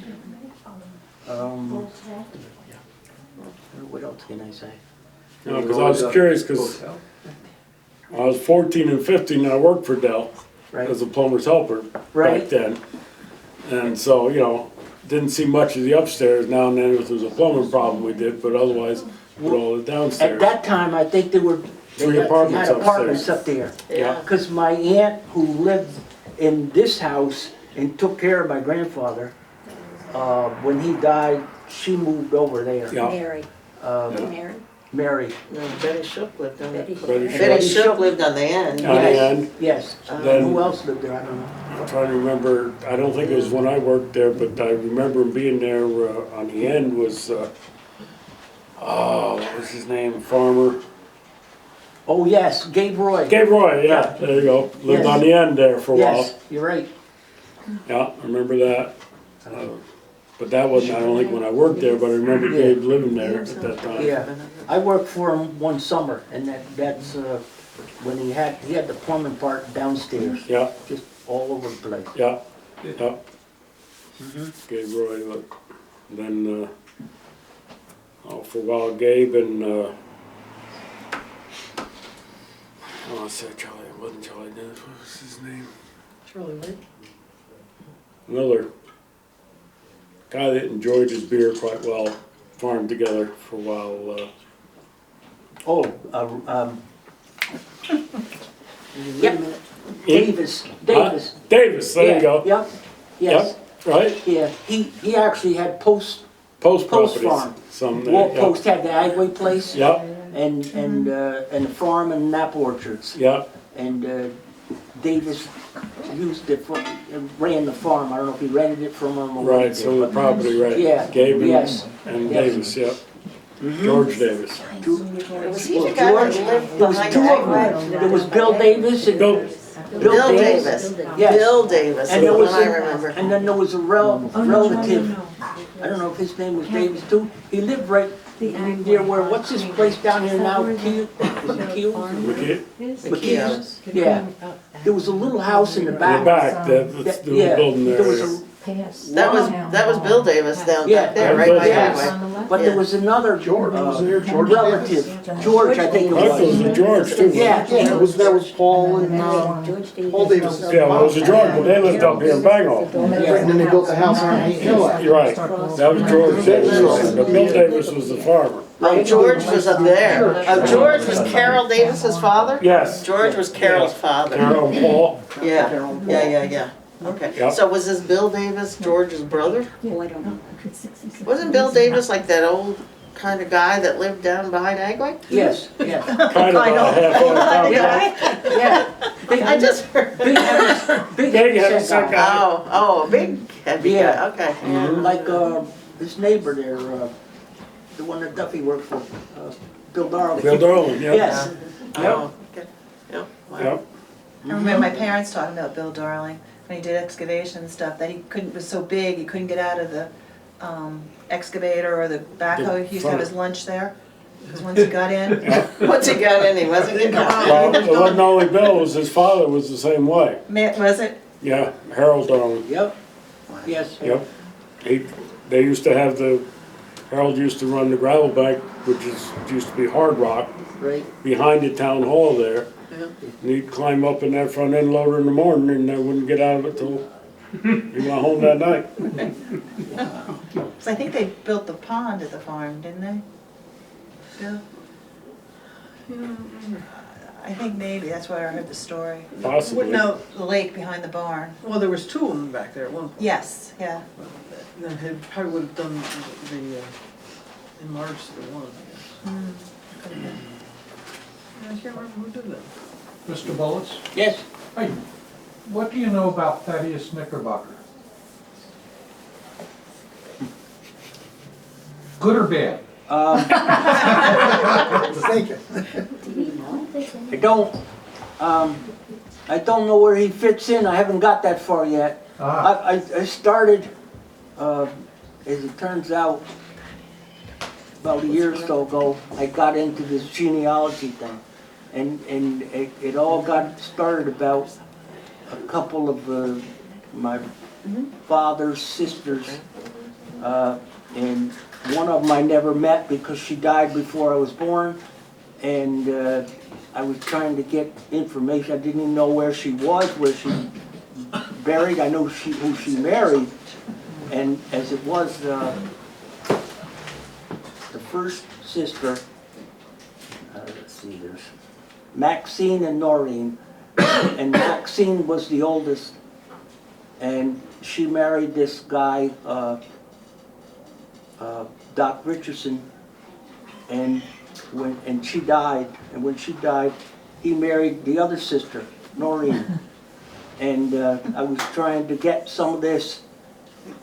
What else can I say? no, because I was curious, because Hotel. I was 14 and 15, and I worked for Dell Right? as a plumber's helper back Right. then. And so, you know, didn't see much of the upstairs. Now and then if there was a plumbing problem we did, but otherwise, with all the At downstairs. that time, I think they Three had apartments apartments upstairs. up there. Yeah. Because my aunt, who lived in this house and took care of my grandfather, when he died, she moved over there. Yeah. Mary. Uh, Mary. Mary. No, Betty Shook lived on Betty. it. Betty Betty Shook lived on the end. On the end. Yes. Then- Who else lived there? I don't know. I'm trying to remember, I don't think it was when I worked there, but I remember being there on the end was, what was his name, farmer? Oh, yes, Gabe Roy. Gabe Roy, yeah, there you go. Lived Yes. on the end there for a while. Yes, you're right. Yeah, I remember that. But that wasn't, I don't think when I worked there, but I remember Gabe living there at that time. Yeah. I worked for him one summer, and that's when he had the plumbing part downstairs, Yeah, just all over the place. yeah, yeah. Gabe Roy, but then, for a while Gabe and, I said Charlie, it wasn't Charlie Dennis, what was his name? Charlie Lake. Another guy that enjoyed his beer quite well, farmed together for a while. Yep. Davis. Davis, there you go. Yep, yes, Yep, right? yeah, he actually had Post Post properties. farm. Some there, Walt yeah. Post had the Agway place, Yep, and the farm and apple orchards. yep, And Davis used it for, ran the farm. I don't know if he rented it from him or what he Right, did, so the but- property, right? Yeah, Gable yes. and Yes. Davis, yeah. Mhm. George Davis. Was he Well, the guy that George, lived there was behind two of Agway? them. There was Bill Davis and Bill, Bill Davis. Yes. Bill Davis And is there the was one I a- remember. And then there was a relative, I don't know if his name was Davis too. He lived right near where, what's this place down here now? Keel? Is it Keel? McKee, McKee's? Yeah. There was a little house in the in the back. back, that's the Yeah, building there there. was yeah. That was Bill Davis down Yeah. back there, right Bill by Davis. Agway. But there was another George was there, George relative, George, I think it Michael's was. and George too. Yeah. That was Paul and, Paul Davis. Yeah, well, it was a George, but they lived up here in Bangall. And then they built the house on Hayden Hill after. You're right, that was George Davis, but Bill Davis was the farmer. Oh, George was up there. Oh, George was Carol Davis's father? Yes. George was Carol's father. Carol and Paul, Yeah. Okay, Yep. so was this Bill Davis George's brother? Oh, I don't know. Wasn't Bill Davis like that old kind of guy that lived down behind Agway? Yes, yeah, kind of a half yeah. Big, I just heard. big, Big heavy heavy set set guy. guy. Oh, a big heavy guy, Yeah. okay. Like his neighbor there, the one that Duffy worked for, Bill Darling. Bill Darling, yeah. Yes. Oh, okay. Yep. Wow. Yep. I remember my parents talking about Bill Darling, when he did excavation and stuff, that he couldn't, was so big, he couldn't get out of the excavator or the backhoe, he used to have his lunch there. Because once he got in, Once he got in, he wasn't getting out. Well, it wasn't only Bill, it was his father was the same way. was it? Yeah, Harold Darling, Yep, yes. yep. They used to have Harold used to run the gravel bank, which used to be hard rock, Right. behind the town hall there. Yeah. And he'd climb up in that front end loader in the morning and they wouldn't get out of it till he went home that night. So I think they built the pond at the farm, didn't they? Bill? I think maybe, that's where I heard the story. Possibly. No, The lake behind the barn. Well, there was two of them back there at one point. Yes, yeah. Then he probably would have done the, enlarged the one, I guess. I can't remember who did that. Mr. Bullets, Yes. hey, what do you know about Thaddeus Knickerbocker? Good or bad? Thank you. I don't know where he fits in. I haven't got that far yet. I started, as it turns out, about a year or so ago, I got into this genealogy thing. And it all got started about a couple of my father's sisters. And one of them I never met because she died before I was born. And I was trying to get information. I didn't even know where she was, where she buried. I know who she married. And as it was, the first sister, let's see, there's Maxine and Noreen. And Maxine was the oldest. And she married this guy, Doc Richardson, and she died. And when she died, he married the other sister, Noreen. And I was trying to get some of this,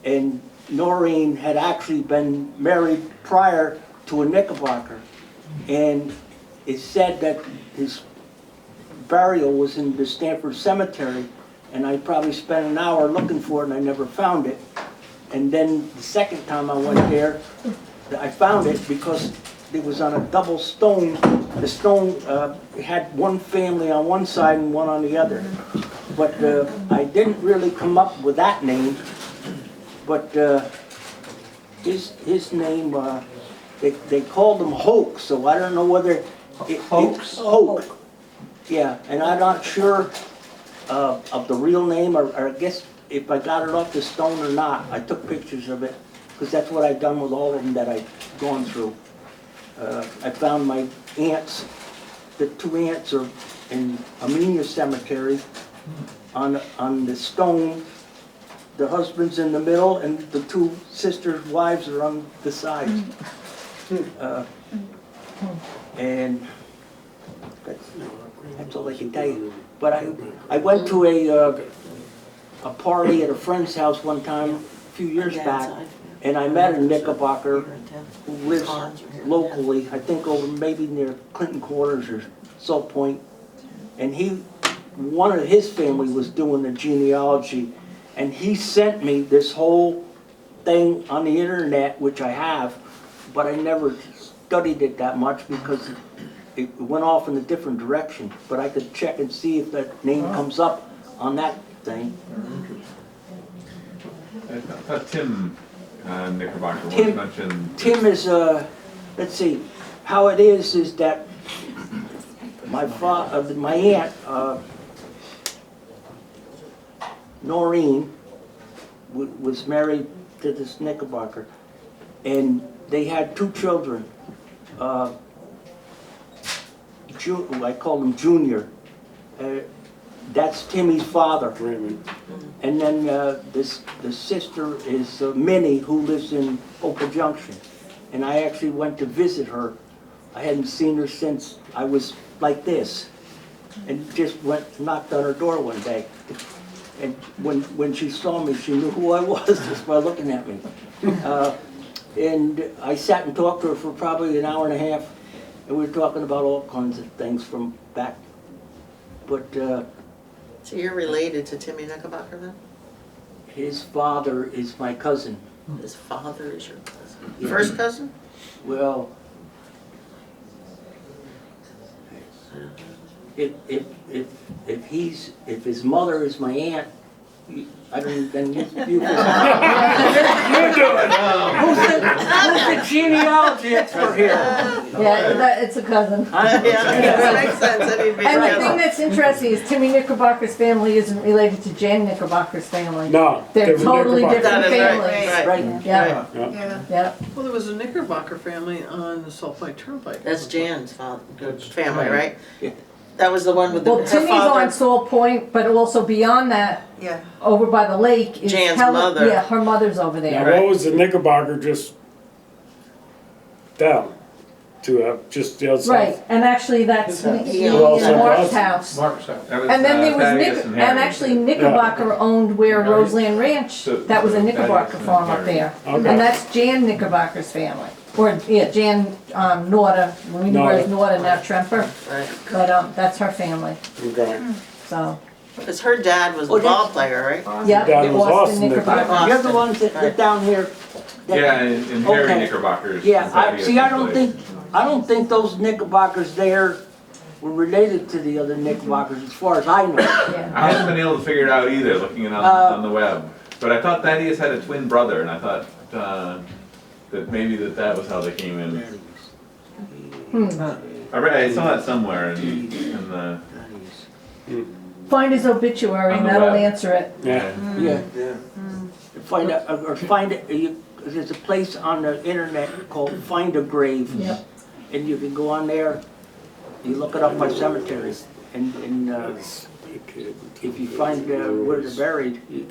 and Noreen had actually been married prior to a Knickerbocker. And it said that his burial was in the Stanford cemetery, and I probably spent an hour looking for it and I never found it. And then the second time I went there, I found it because it was on a double stone. The stone had one family on one side and one on the other. But I didn't really come up with that name. But his name, they called him Hoke, so I don't know whether... Hoke. Yeah, and I'm not sure of the real name, or I guess if I got it off the stone or not. I took pictures of it, because that's what I've done with all of them that I've gone through. I found my aunts, the two aunts are in Amenia Cemetery, on the stone. The husband's in the middle, and the two sisters' wives are on the sides. And that's That's all I can tell you. But I went to a party at a friend's house one time, a few years back, and I met a Knickerbocker who lives locally, I think over maybe near Clinton Quarters or Salt Point. And one of his family was doing the genealogy, and he sent me this whole thing on the internet, which I have, but I never studied it that much because it went off in a different direction. But I could check and see if that name comes up on that thing. I thought Tim Knickerbocker was Tim- mentioned. Tim is, let's see, how it is that my aunt, Noreen, was married to this Knickerbocker, and they had 2 children. I call him Junior. That's Timmy's father. Raymond. And then the sister is Minnie, who lives in Opal Junction. And I actually went to visit her. I hadn't seen her since I was like this. And just knocked on her door one day. And when she saw me, she knew who I was just by looking at me. And I sat and talked to her for probably an hour and a half. And we were talking about all kinds of things from back. But So you're related to Timmy Knickerbocker then? his father is my cousin. His father is your cousin? Yeah. First cousin? Well, if his mother is my aunt, I don't, then you you're doing it. Who's the genealogy expert here? Yeah, it's a cousin. Yeah, that makes sense, that he'd be And the right. thing that's interesting is Timmy Knickerbocker's family isn't related to Jan Knickerbocker's family. No. They're totally Knickerbocker. different That is right, families. right. Right. Yeah, Yeah. yeah. Well, there was a Knickerbocker family on the Salt Point Turnpike. That's Jan's That's family, right. right? Yeah. That was the one with Well, her Timmy's father. on Salt Point, but also beyond that, Yeah. over by the lake is Jan's Helen. mother. Yeah, her mother's over Now, there. what was the Knickerbocker just down to just the outside? Right, and actually that's Well, Mark's so house. Mark's house. That was, And then there was Thaddeus and Harry. actually Knickerbocker owned where Roseland Ranch, So- that was a so Knickerbocker Thaddeus farm and up there. Okay. And that's Jan Knickerbocker's family. Or, yeah, Jan Norda, we knew her as Norda, now Tremper, Right, but that's her family, Okay. so, because her dad was a Oh, that's- ball player, right? yeah, Dad was Boston Austin Knickerbocker. You're the ones that live down here. that- Yeah, and Harry Okay. Knickerbocker's. Yeah, Thaddeus I place. don't think those Knickerbockers there were related to the other Knickerbockers as far as I know. Yeah. I haven't been able to figure it out either, looking it on the web. But I thought Thaddeus had a twin brother, and I thought that maybe that was how they came in. I saw that somewhere in the. Find his obituary On and the that'll web. answer it. Yeah. Yeah. Find out, or find it, there's a place on the internet called Find a Grave. Yep. And you can go on there, you look it up by cemeteries, and if you find where they're buried, you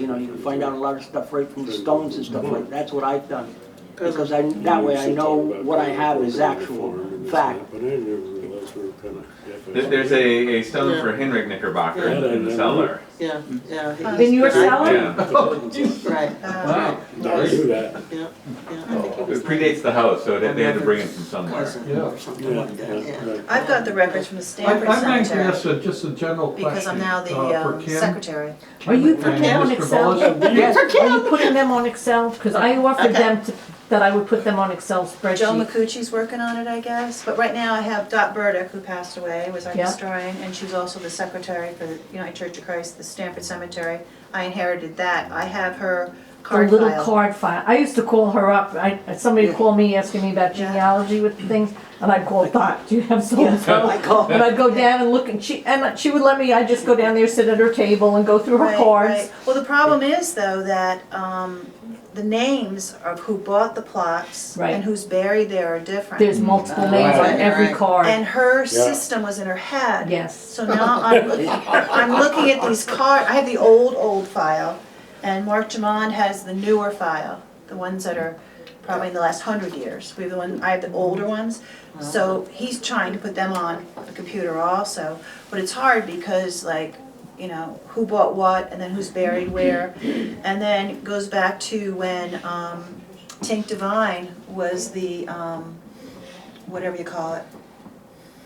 know, you can find out a lot of stuff right from the stones and stuff like that. That's what I've done. Because that way I know what I have is actual fact. But I didn't realize we were kind of. There's a stone for Henrik Knickerbocker in the cellar. Yeah, yeah. In your cellar? Yeah. Right, Wow. No, I knew that. yeah, yeah, I think he It was. predates the house, so they had to bring it from somewhere. Yeah. Yeah. I've got the records from the I'm Stanford going to Cemetery, ask just a general question. because I'm now for the Kim. secretary. Are you And putting them on Mr. Excel? Bullis. Yes. Are you putting them on Excel? Because I offered Okay. them that I would put them on Excel Joe spreadsheet. McCucci's working on it, I guess, but right now I have Dot Burdick, who passed away, was our Yeah. historian, and she's also the secretary for the United Church of Christ, the Stanford Cemetery. I inherited that. I have her The card little file. card file. I used to call her up. Somebody would call me asking me about Yeah. genealogy with things, and I'd call Dot. Do you have so and so? I call. And I'd go down and look, and she would let me. I'd just go down there, sit at her table, and go through her Right, cards. right. Well, the problem is though that the names of who bought the plots Right. and who's buried there are different. There's multiple names on Right, every right. card. And her Yeah. system was in her head. Yes. So now I'm looking at these cards. I have the old file, and Mark Jamond has the newer file, the ones that are probably in the last 100 years. We have the one, I have the older ones, so he's trying to put them on the computer also. But it's hard because like, you know, who bought what and then who's buried where. And then it goes back to when Tink Divine was the, whatever you call it,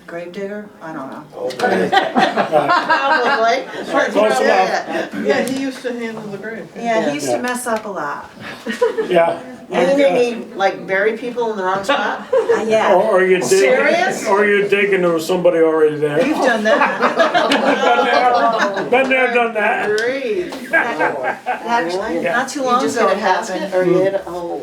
grave digger? I don't know. Probably. Yeah, he used to handle the grave. Yeah, he used to mess up a lot. Yeah. And then he like bury people in the wrong spot? Yeah, Or you're digging, Serious? or you're digging, there was somebody already there. you've done that. Been there, done that. Great. Actually, not too long You just ago hit it a casket happened. or you hit a, oh.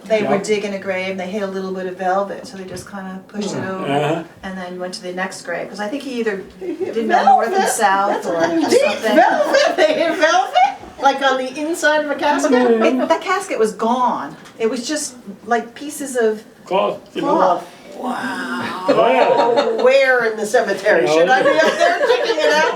They were Yeah. digging a grave, they hit a little bit of velvet, so they just kind of pushed it over Uh-huh. and then went to the next grave. Because I think he either did that north and south or Deep something. velvet? They hit velvet? Like on the inside of a casket? That casket was gone. It was just like pieces of Cloth, you know. cloth. Wow. Oh, yeah. Where in the cemetery? Should I be up there digging it out?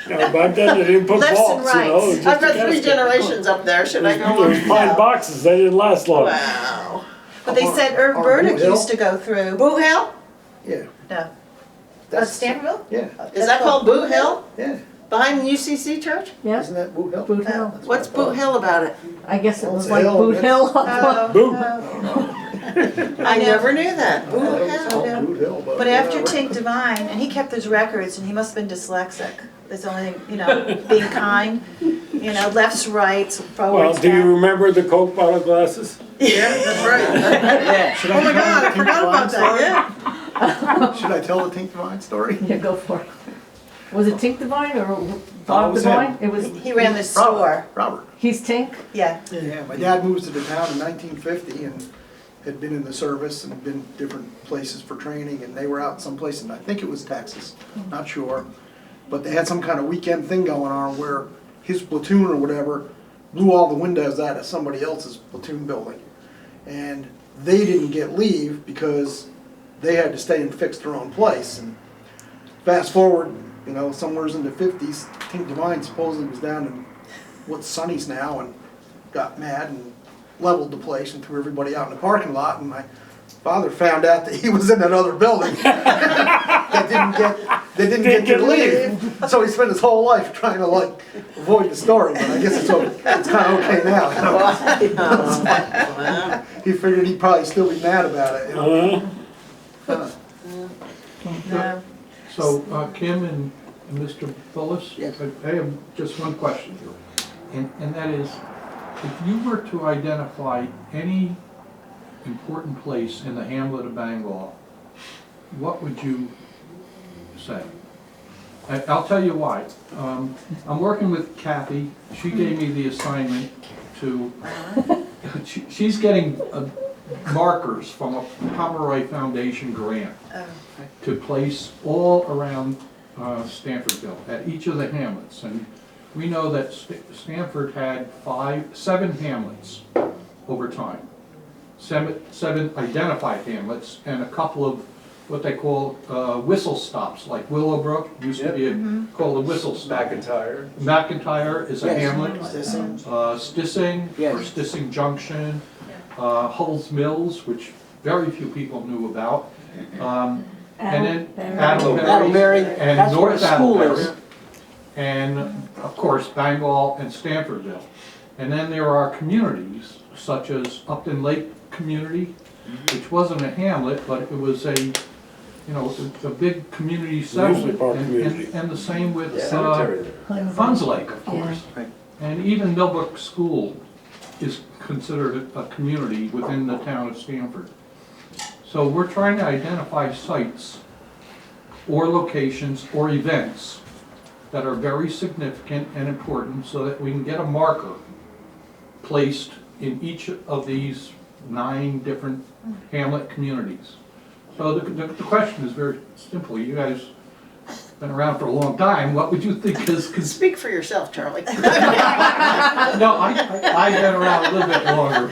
You know, back then they didn't put Lefts and vaults, you know. rights. it was just I've a got 3 casket. generations up there. Should I go Those on? pine boxes, they didn't last long. Wow. But they said Irv Or Burdick Boo Hill. used to go through. Boo Hill? Yeah. No. That's- Stanfordville? Yeah, Is that called Boo Hill? yeah. Behind the UCC church? Yeah, Isn't that Boo Hill? Boot Hill. That's What's what I Boo Hill about it? I guess it was It's like hill, Boot Hill. Oh, Boo. I never knew that. Boo thought. Hill. Oh, Boo Hill, But after whatever. Tink Divine, and he kept those records, and he must have been dyslexic. That's the only thing, you know, being kind, you know, lefts, rights, Well, forwards, do you back. remember the Coke bottle glasses? Yeah, that's right. Should Oh my God, I tell the forgot Tink about Divine that, story? Should I tell the Tink Divine story? Yeah, go for it. Was it Tink Divine or it Bob was Divine? him. It was, He ran the store. Robert. he's Tink? Yeah. Yeah, my dad moves to the town in 1950 and had been in the service and been different places for training, and they were out someplace in, I think it was Texas, not sure. But they had some kind of weekend thing going on where his platoon or whatever blew all the windows out of somebody else's platoon building. And they didn't get leave because they had to stay and fix their own place. And fast forward, you know, somewheres in the 50s, Tink Divine supposedly was down in what's Sunny's now and got mad and leveled the place and threw everybody out in the parking lot. And my father found out that he was in that other building that didn't get their leave. So he spent his whole life trying to like avoid the story, but I guess it's kind of okay now. You know? He figured he'd probably still be mad about it. You know? No. So, Kim and Mr. Bullis? Yes. I have just one question, and that is, if you were to identify any important place in the hamlet of Bangall, what would you say? I'll tell you why. I'm working with Kathie. She gave me the assignment to, she's getting markers from a Pomeroy Foundation grant to place all around Stanfordville, at each of the hamlets. And we know that Stanford had 7 hamlets over time. 7 identified hamlets and a couple of what they call whistle stops, like Willowbrook used to be called a whistle stop. McIntyre. McIntyre is a Yes. hamlet. Stissing, Yes. or Stissing Junction, Hull's Mills, which very few people knew about. And then Attlebury and That's where North the school Attlebury. is. And of course, Bangall and Stanfordville. And then there are communities such as Upton Lake Community, which wasn't a hamlet, but it was a, you know, a big community settlement. Park And- community. And the same with Cemetery there. Funds Lake, of course. Right. And even Millbrook School is considered a community within the town of Stanford. So we're trying to identify sites or locations or events that are very significant and important so that we can get a marker placed in each of these 9 different hamlet communities. So the question is very simple. You guys been around for a long time. What would you think is... Speak for yourself, Charlie. No, I've been around a little bit longer.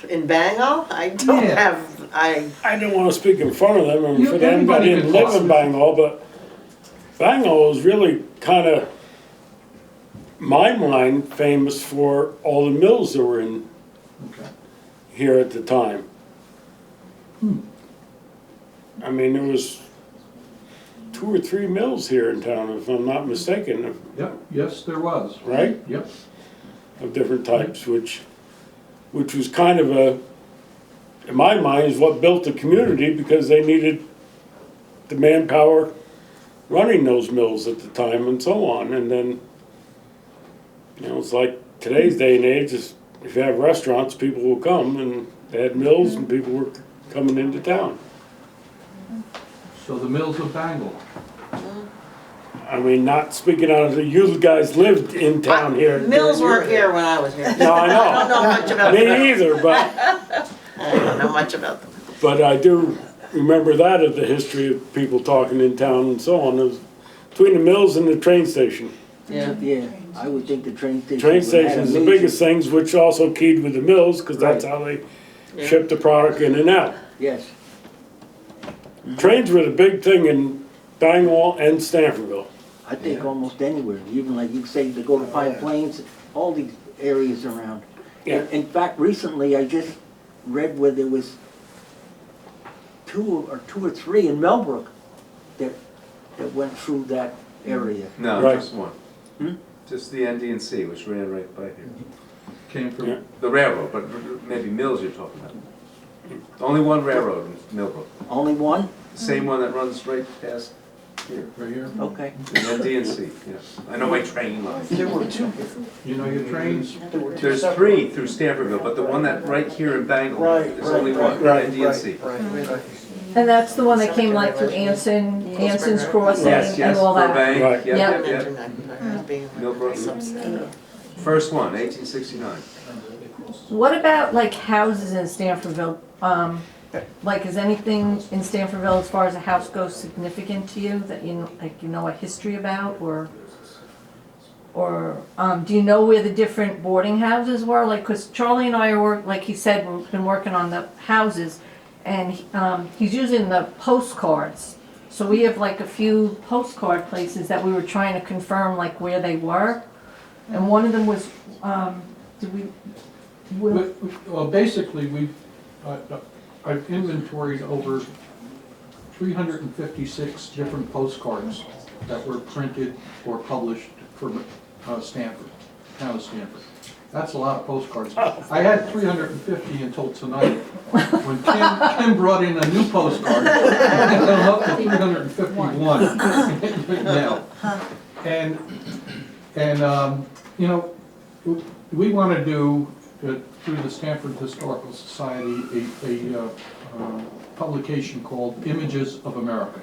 But In Bangall, I don't Yeah. have, I didn't want to speak in front of them, and You- for them, I everybody didn't can live talk. in Bangall, but Bangall was really kind of my mind, famous for all the mills that were in Okay. here at the time. Hmm. I mean, there was 2 or 3 mills here in town, if I'm not mistaken, Yep, yes, there was. right? Yep. Of different types, which was kind of a, in my mind, is what built the community, because they needed the manpower running those mills at the time and so on. And then, you know, it's like today's day and age, is if you have restaurants, people will come, and they had mills and people were coming into town. So the mills of Bangall. I mean, not speaking out of the, you guys lived in town here. Mills weren't here when I was here. No, I know. I don't know much about them. Me either, but, I don't know much about them. but I do remember that of the history of people talking in town and so on. It was between the mills and the train station. Yeah. Yeah, I would think the train station. Train would have station's the major- biggest things, which also keyed with the mills, because that's how they Yeah. ship the product in and out. Yes, Trains were the big thing in Bangall and Stanfordville. I think almost anywhere, even like you say to go to Pine Plains, all these areas around. Yeah. In fact, recently I just read where there was two or three in Melbrook that went through that area. No, Right. just one. Hmm? Just the ND&C, which ran right by here. Came from, Yeah. The railroad, but maybe mills you're talking about. Only one railroad in Millbrook. Only one? The same one that runs right past here. right here. Okay. The ND&C, yes. I know my train line. There were 2. You know your trains? There were 2 There's separate- 3 through Stanfordville, but the one that right here in Bangor, Right, there's only one, right, ND&C. right. And that's the one that came like through Anson's Crossing Yes, yes, and all that. Burbank, Right. yep, Yep. yep, yep. Millbrook. First one, 1869. What about like houses in Stanfordville? Like, is anything in Stanfordville as far as a house goes significant to you that you know a history about, or do you know where the different boarding houses were? Like, cause Charlie and I are like he said, we've been working on the houses, and he's using the postcards. So we have like a few postcard places that we were trying to confirm like where they were, and one of them was, Well, basically, I've inventoried over 356 different postcards that were printed or published for Stanford, town of Stanford. That's a lot of postcards. I had 350 until tonight, when Kim brought in a new postcard, and I'm up to 351 right now. And you know, we want to do, through the Stanford Historical Society, a publication called Images of America.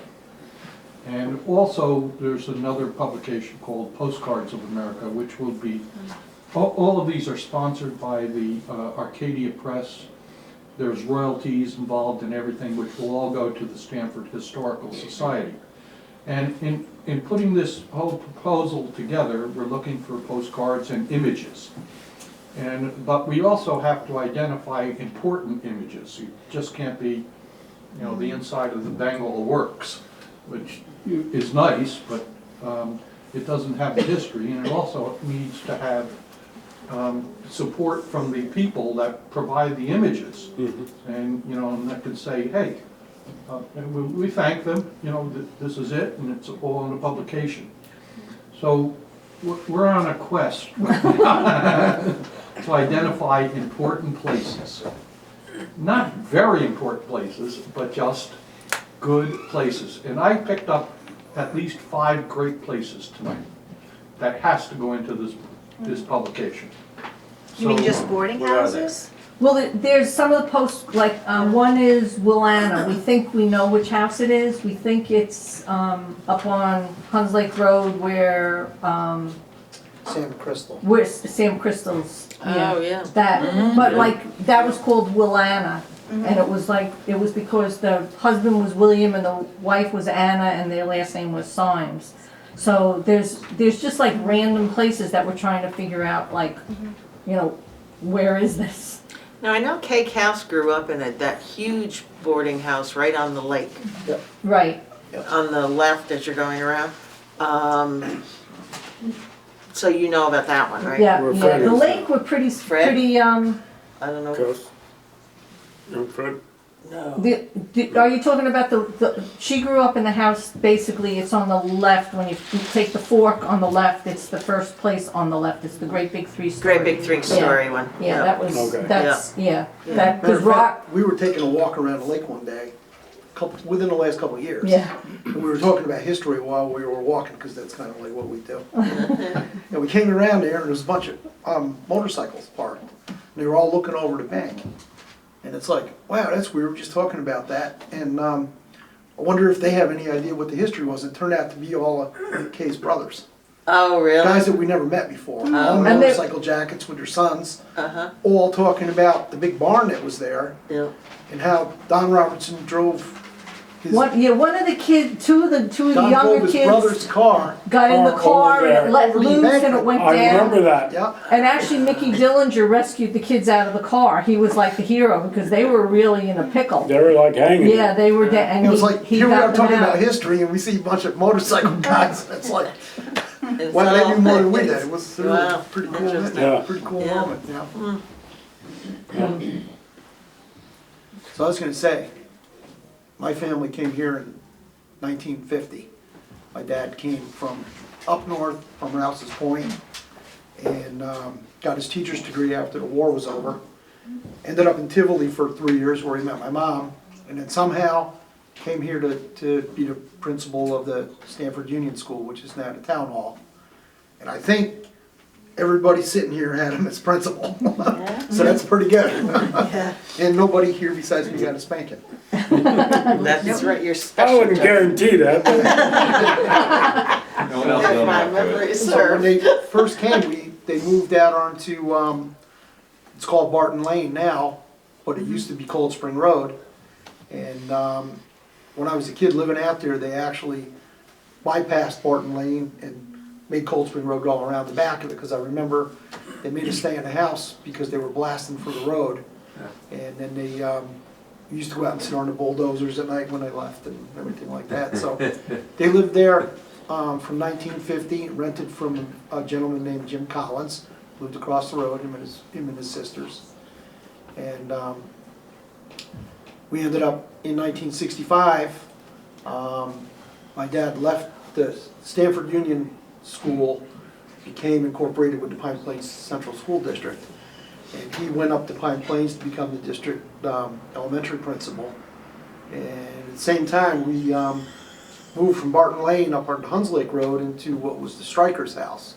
And also, there's another publication called Postcards of America, which will be, all of these are sponsored by the Arcadia Press. There's royalties involved in everything, which will all go to the Stanford Historical Society. And in putting this whole proposal together, we're looking for postcards and images. But we also have to identify important images. You just can't be, you know, the inside of the Bangall Works, which is nice, but it doesn't have the history, and it also needs to have support from the people that provide the images. And, you know, and that could say, hey, and we thank them, you know, this is it, and it's all in the publication. So we're on a quest to identify important places. Not very important places, but just good places. And I picked up at least 5 great places tonight that has to go into this publication. You mean So- just boarding Where are they? houses? Well, there's some of the posts, like, one is Wilana. We think we know which house it is. We think it's up on Huns Lake Road where Sam Crystal. Sam Crystal's. Oh, yeah. That, but like, that was called Wilana. And it was like, it was because the husband was William and the wife was Anna and their last name was Symes. So there's just like random places that we're trying to figure out, like, you know, where is this? Now, I know Kay House grew up in that huge boarding house right on the lake, Right. on the left as you're going around. So you know about that one, right? Yeah, Where yeah, Fred the is lake were pretty, Fred? pretty, I don't know. Coast. Young Fred? are you talking about she grew up in the house, basically, it's on the left, when you take the fork on the left, it's the first place on the left, it's the great big three-story. Great big three-story one. Yeah, that was, Okay. that's, yeah, that, Matter cause of rock, fact, we were taking a walk around the lake one day, within the last couple of years. yeah, And we were talking about history while we were walking, because that's kind of like what we do. And we came around there, and there was a bunch of motorcycles parked. And they were all looking over the bank. And it's like, wow, that's weird, we were just talking about that. And I wonder if they have any idea what the history was. It turned out to be all of Kay's brothers. Oh, really? Guys that we never met before. All in And they- motorcycle jackets with their sons, Uh-huh, all talking about the big barn that was there, yeah. and how Don Robertson drove his, one of the kids, two of the Don younger drove his brother's kids car. got in the Over car and there. it let Over the loose and it embankment. went I down. remember that. Yeah. And actually, Mickey Dillinger rescued the kids out of the car. He was like the hero because they were really in a pickle. They were like hanging. Yeah, they were, and It was like, he here we got are them talking out. about history, and we see a bunch of motorcycle guys, and it's like, It's wow, they all- knew more than we did. It was really Wow. pretty cool, Yeah. pretty cool Yeah. moment, you know? So I was gonna say, my family came here in 1950. My dad came from up north, from Rouse's Point, and got his teacher's degree after the war was over. Ended up in Tivoli for 3 years where he met my mom, and then somehow came here to be the principal of the Stanford Union School, which is now the town hall. And I think everybody sitting here had him as principal. So that's pretty good. And nobody here besides me got a spanking. That's right, you're I special. wouldn't Jeff. guarantee that, but No one else If will my know. memory So when serves. they first came, they moved out onto, it's called Barton Lane now, but it used to be Cold Spring Road. And when I was a kid living out there, they actually bypassed Barton Lane and made Cold Spring Road go around the back of it, because I remember they made us stay in the house because they were blasting for the road. And then they used to go out and sit on the bulldozers at night when they left and everything like that. So they lived there from 1950, rented from a gentleman named Jim Collins, lived across the road, him and his sisters. And we ended up in 1965, my dad left the Stanford Union School, became incorporated with the Pine Plains Central School District. And he went up to Pine Plains to become the district elementary principal. And at the same time, we moved from Barton Lane up on Huns Lake Road into what was the Striker's house.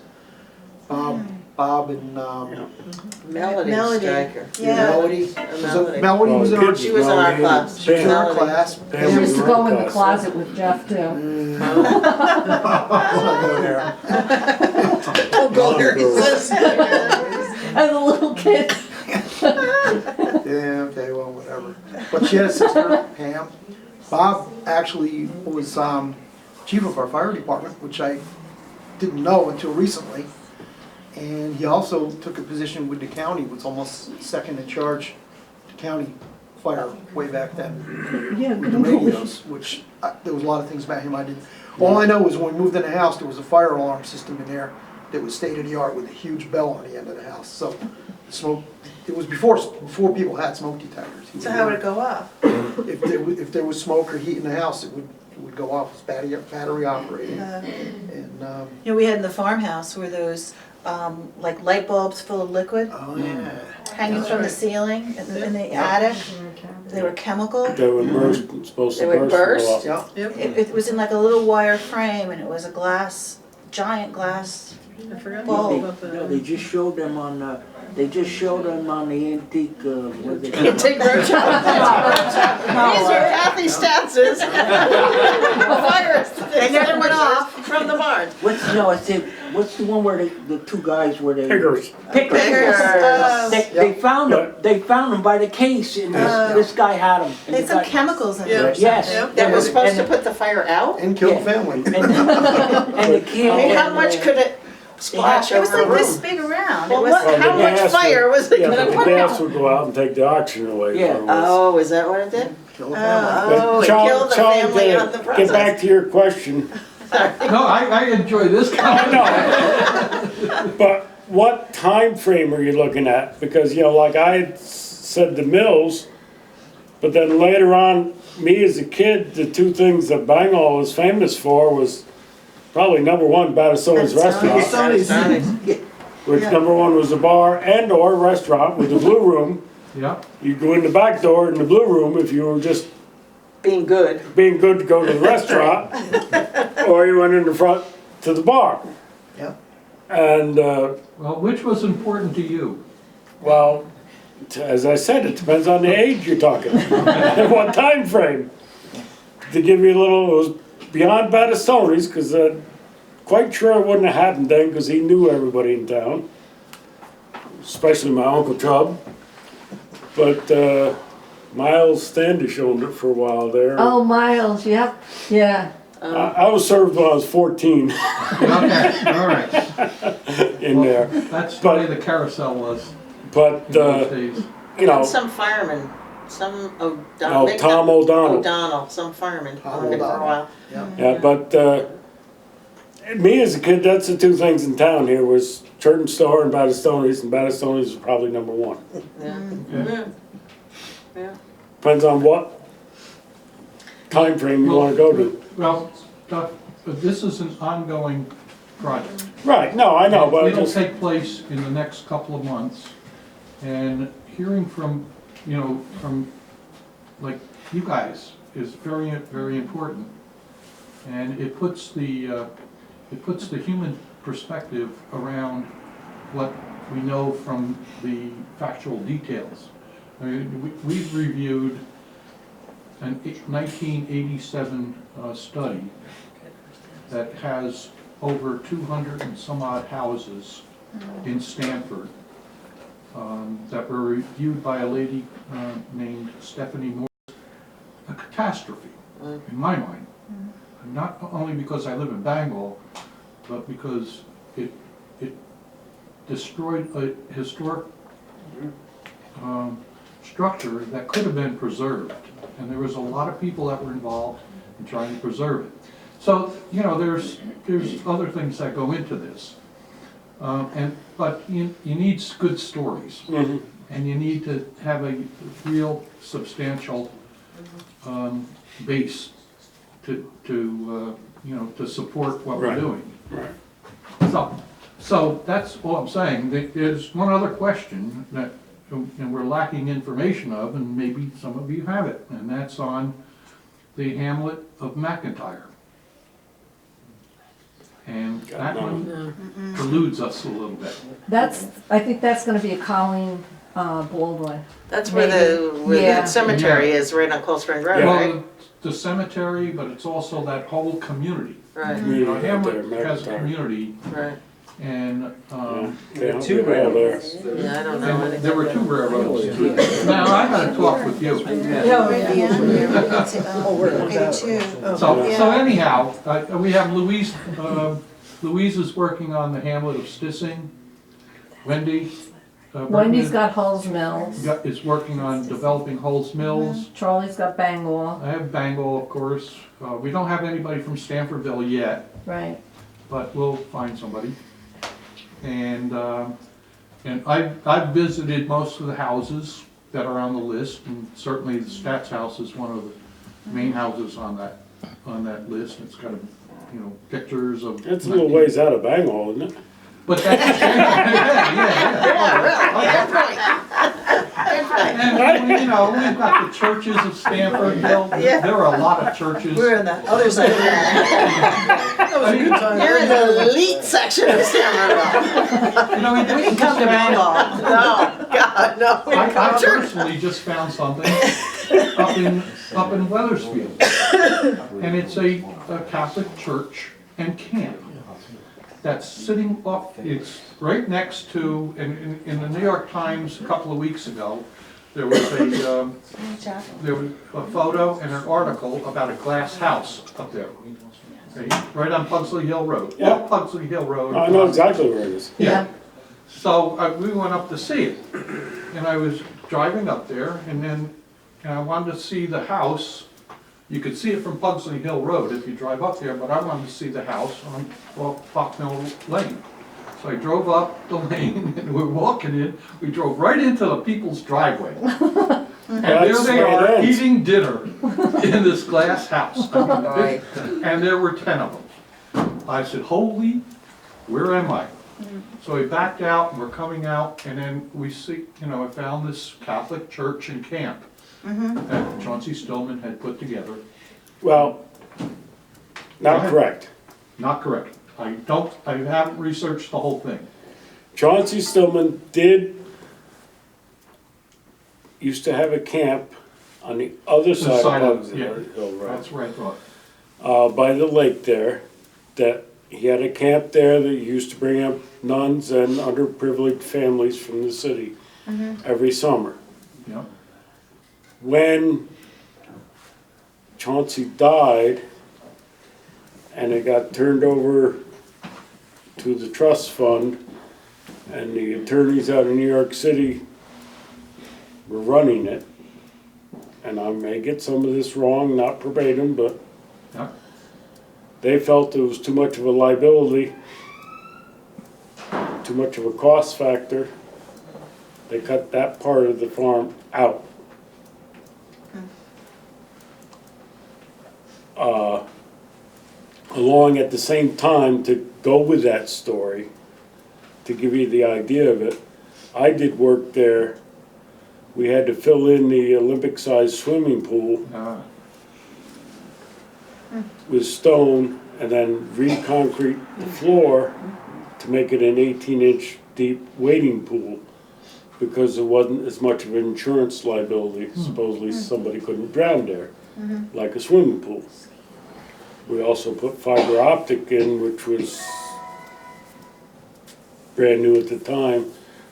Bob and Melody Melody. Striker. Yeah. Melody. Melody. Melody was in our, kids She was in our Melody class. and she was in our Melody. class. Pam She was used to in go our in the class. closet with Jeff too. Let's not go there. Don't go there, he says. As a little kid. Yeah, okay, well, whatever. But she had a sister, Pam. Bob actually was chief of our fire department, which I didn't know until recently. And he also took a position with the county, was almost second in charge to county fire way back then. Yeah, With the radios, which there was a lot of things about him I didn't. All I know is when we moved in the house, there was a fire alarm system in there that was state of the art with a huge bell on the end of the house. So smoke, it was before people had smoke detectors. So how would it go off? If there was smoke or heat in the house, it would go off as battery operated. And You know, we had in the farmhouse were those like light bulbs full of liquid oh yeah, hanging from the ceiling in the attic. They were chemical. They were supposed They to would burst. burst? and go up. yeah. It was in like a little wire frame, and it was a glass, giant glass. I forgot Bulb. about No, the. they just showed them on, the antique, what they You take roadshow. These are Kathie Statz's fire They never went off. from the barn. what's the one where the two guys were they? Pickers. Pickers. Pickers. They found them. They found them by the case, and this guy had them. They had some chemicals in Yeah. it. Yes. Yep. That was supposed And- to put the fire out? And kill the Yeah. family. And the kid. I mean, how much could it splash It was over a like this room? big around. Well, It was. what- how the much gas fire was it Yeah, gonna but the put gas out? would go out and take the oxygen away. Yeah. from us. Oh, is that what it did? Kill the family. But Oh, it Charlie, killed the family on the get process. back to your question, No, I enjoy this kind of. But what time frame are you looking at? Because, you know, like I had said the mills, but then later on, me as a kid, the two things that Bangall was famous for was probably number one, Battistoni's restaurant, which number one was a bar and or restaurant with a blue room. Yeah, You go in the back door in the blue room if you were just Being good. being good to go to the restaurant, or you went in the front to the bar. Yep. And, well, which was important to you? well, as I said, it depends on the age you're talking, and what time frame. To give you a little, it was beyond Battistoni's, because quite sure it wouldn't have happened then, because he knew everybody in town, especially my Uncle Chub. But Miles Standish owned it for a while there. Oh, Miles, yep, yeah. I was served when I was 14 Okay, all right. in there. That's the way the carousel was But, in those days. you know, Some fireman, some oh, O'Donnell. Tom O'Donnell. O'Donnell, some fireman Tom owned it for a O'Donnell. while. Yeah, but me as a kid, that's the two things in town here was Churton Store and Battistoni's was probably number one. Yeah. Okay. Yeah. Depends on what time frame you want to go to. Well, Duff, this is an ongoing project. Right, no, I know, but It'll just, take place in the next couple of months, and hearing from, you know, from, like, you guys is very, very important. And it puts the human perspective around what we know from the factual details. I mean, we've reviewed an 1987 study that has over 200 and some odd houses in Stanford that were reviewed by a lady named Stephanie Moore. A catastrophe, in my mind. Not only because I live in Bangall, but because it destroyed a historic structure that could have been preserved. And there was a lot of people that were involved in trying to preserve it. So, you know, there's other things that go into this. But you need good stories. And you need to have a real substantial base to you know, to support what we're doing. right. So that's all I'm saying. There's one other question that and we're lacking information of, and maybe some of you have it, and that's on the hamlet of McIntyre. And that one eludes us a little bit. I think that's gonna be a Colleen Baldwin. That's where the Yeah. cemetery is, right on Cold Spring Road, right? Well, the cemetery, but it's also that whole community. Right, You know, Community out there, Hamlet has a McIntyre. community, right. and Yeah, Two they're all there. Yeah, I don't know. and there were two railroads. Now, I gotta talk with you. So anyhow, we have Louise, Louise is working on the hamlet of Stissing. Wendy. Wendy's got Hulls Mills. Is working on developing Hulls Mills. Charlie's got Bangor, I have Bangall, of course. We don't have anybody from Stanfordville yet, right. but we'll find somebody. And I've visited most of the houses that are on the list, and certainly the Stats House is one of the main houses on that list. It's got, you know, pictures of. It's a little ways out of Bangall, isn't it? But that's, and, you know, we've got the churches of Stanfordville. Yeah. There are a lot of churches. We're on the other side of That was a good time. You're in the elite section of Stanfordville. You know, We can come to Bangall. No, God, no. I personally just found something up in Weathersfield. And it's a Catholic church and camp that's sitting off, it's right next to, in the New York Times a couple of weeks ago, there was a photo and an article about a glass house up there. Okay, right on Pugsley Hill Road. Yeah. Off Pugsley Hill Road. I know exactly where it is. Yeah. So we went up to see it, and I was driving up there, and then I wanted to see the house You could see it from Pugsley Hill Road if you drive up there, but I wanted to see the house on Fox Mill Lane. So I drove up the lane and we're walking in, we drove right into the people's driveway. And there they are eating dinner in this glass house. And there were 10 of them. I said, holy, where am I? So we backed out and we're coming out and then we see, I found this Catholic church and camp that Chauncey Stillman had put together. Well, not correct. Not correct. I haven't researched the whole thing. Chauncey Stillman used to have a camp on the other side of the Hill Road. That's where I thought. By the lake there, that he had a camp there that used to bring up nuns and underprivileged families from the city every summer. Yeah. When Chauncey died and it got turned over to the trust fund and the attorneys out in New York City were running it, and I may get some of this wrong, not verbatim, but Yeah. they felt it was too much of a liability, too much of a cost factor. They cut that part of the farm out. Along at the same time, to go with that story, to give you the idea of it, I did work there. We had to fill in the Olympic-sized swimming pool with stone and then re-concrete the floor to make it an 18-inch deep wading pool because there wasn't as much of an insurance liability. Supposedly somebody couldn't drown there, like a swimming pool. We also put fiber optic in, which was brand new at the time,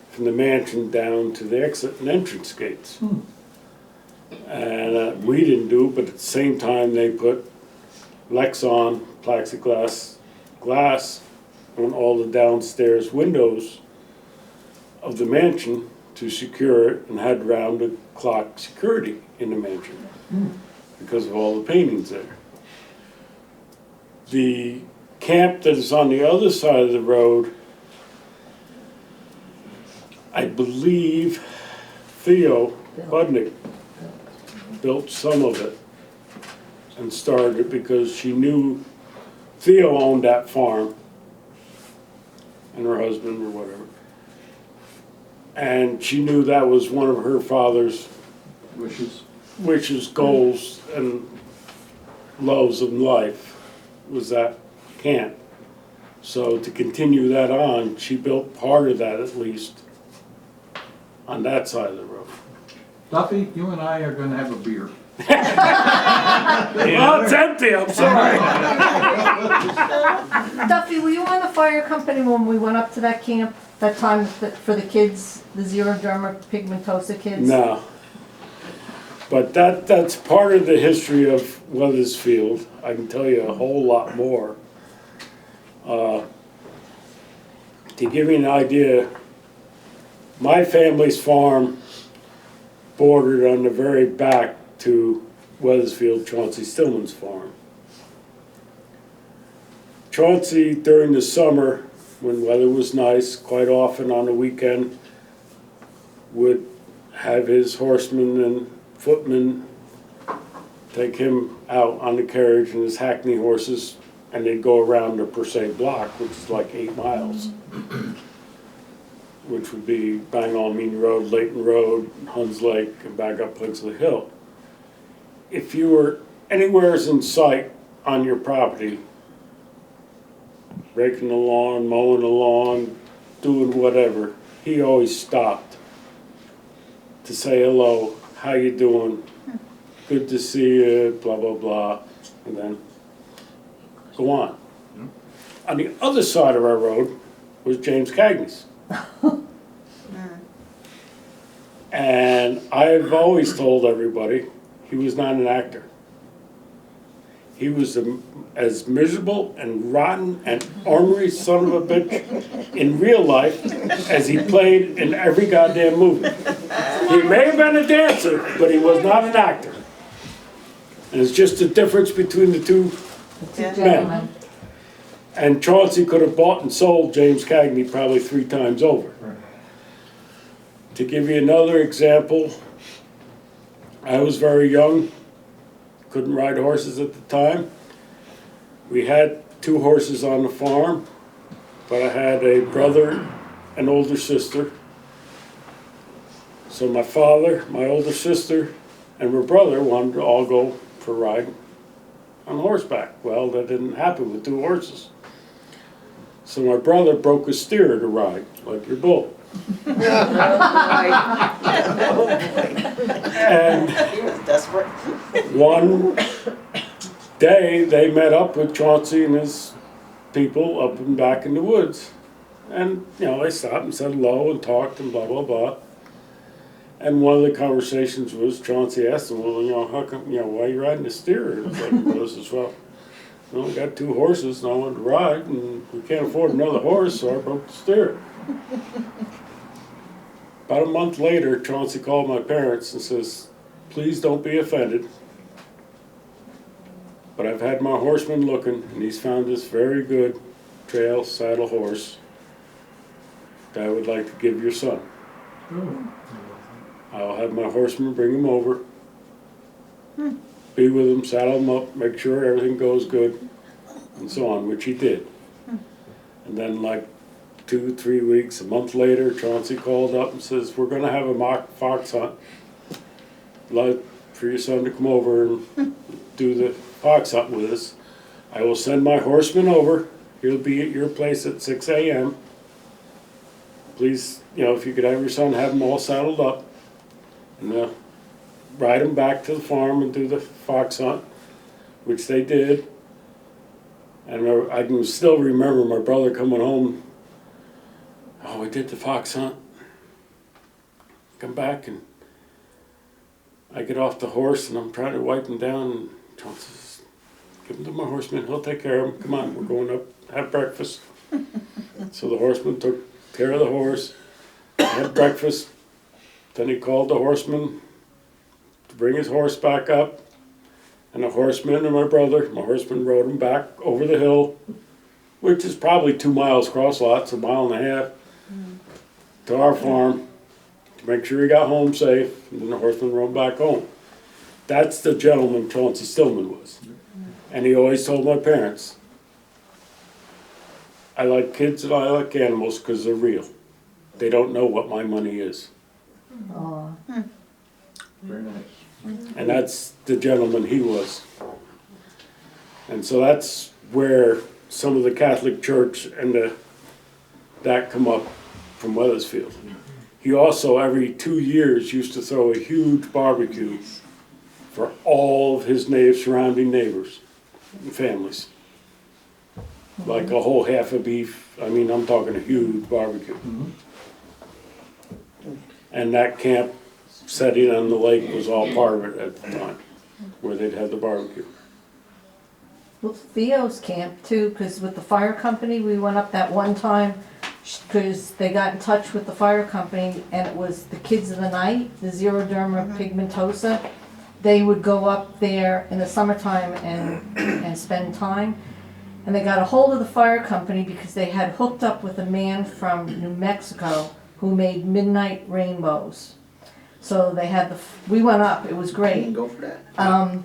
from the mansion down to the exit and entrance gates. And we didn't do it, but at the same time they put Lexon plexiglass glass on all the downstairs windows of the mansion to secure it, and had round-the-clock security in the mansion because of all the paintings there. The camp that is on the other side of the road, I believe Theo Budnick built some of it and started it because she knew Theo owned that farm and her husband or whatever. And she knew that was one of her father's wishes, goals, and loves of life, was that camp. So to continue that on, she built part of that at least on that side of the road. Duffy, you and I are gonna have a beer. Well, it's empty, I'm sorry. Duffy, were you on the fire company when we went up to that camp, that time for the kids, the xeroderma pigmentosa kids? No. But that's part of the history of Weathersfield. I can tell you a whole lot more. To give you an idea, my family's farm bordered on the very back to Weathersfield, Chauncey Stillman's farm. Chauncey, during the summer, when weather was nice, quite often on the weekend, would have his horsemen and footmen take him out on the carriage and his hackney horses, and they'd go around the per se block, which is like 8 miles, which would be Bangall, Mean Road, Layton Road, Huns Lake, and back up Pugsley Hill. If you were anywhere in sight on your property, raking the lawn, mowing the lawn, doing whatever, he always stopped to say hello, how you doing, good to see you, blah, blah, blah, and then go on. On the other side of our road was James Cagney's. And I've always told everybody he was not an actor. He was as miserable and rotten and ornery son of a bitch in real life as he played in every goddamn movie. He may have been a dancer, but he was not an actor. And it's just the difference between the two Yeah. Gentlemen. And Chauncey could have bought and sold James Cagney probably 3 times over. To give you another example, I was very young, couldn't ride horses at the time. We had 2 horses on the farm, but I had a brother and older sister. So my father, my older sister, and my brother wanted to all go for a ride on horseback. Well, that didn't happen with 2 horses. So my brother broke a steer to ride, like your bull. And He was desperate. one day, they met up with Chauncey and his people up and back in the woods. And, you know, they stopped and said hello and talked and blah, blah, blah. And one of the conversations was Chauncey asked him, well, you know, how come, you know, why are you riding a steer? It was like, well, this is, well, we got 2 horses and I wanted to ride and we can't afford another horse, so I broke the steer. About a month later, Chauncey called my parents and says, please don't be offended, but I've had my horseman looking and he's found this very good trail saddle horse that I would like to give your son. I'll have my horseman bring him over, be with him, saddle him up, make sure everything goes good, and so on, which he did. And then like 2-3 weeks, a month later, Chauncey called up and says, we're gonna have a mock fox hunt. I'd like for your son to come over and do the fox hunt with us. I will send my horseman over. He'll be at your place at 6 a.m. Please, you know, if you could have your son have them all saddled up and ride them back to the farm and do the fox hunt, which they did. And I can still remember my brother coming home. Oh, we did the fox hunt. Come back and I get off the horse and I'm trying to wipe him down and John says, give him to my horseman, he'll take care of him. Come on, we're going up, have breakfast. So the horseman took care of the horse, had breakfast. Then he called the horseman to bring his horse back up. And the horseman and my horseman rode him back over the hill, which is probably 2 miles cross lots, 1.5 miles, to our farm, to make sure he got home safe, and then the horseman rode back home. That's the gentleman Chauncey Stillman was. And he always told my parents, I like kids and I like animals because they're real. They don't know what my money is. Oh. Very nice. And that's the gentleman he was. And so that's where some of the Catholic Church and that come up from Weathersfield. He also, every 2 years, used to throw a huge barbecue for all of his surrounding neighbors and families. Like a whole half a beef. I mean, I'm talking a huge barbecue. And that camp setting on the lake was all part of it at the time, where they'd have the barbecue. Well, Theo's camp too, because with the fire company, we went up that one time because they got in touch with the fire company and it was the kids of the night, the xeroderma pigmentosa. They would go up there in the summertime and spend time. And they got a hold of the fire company because they had hooked up with a man from New Mexico who made midnight rainbows. So they had we went up, it was great. Go for that.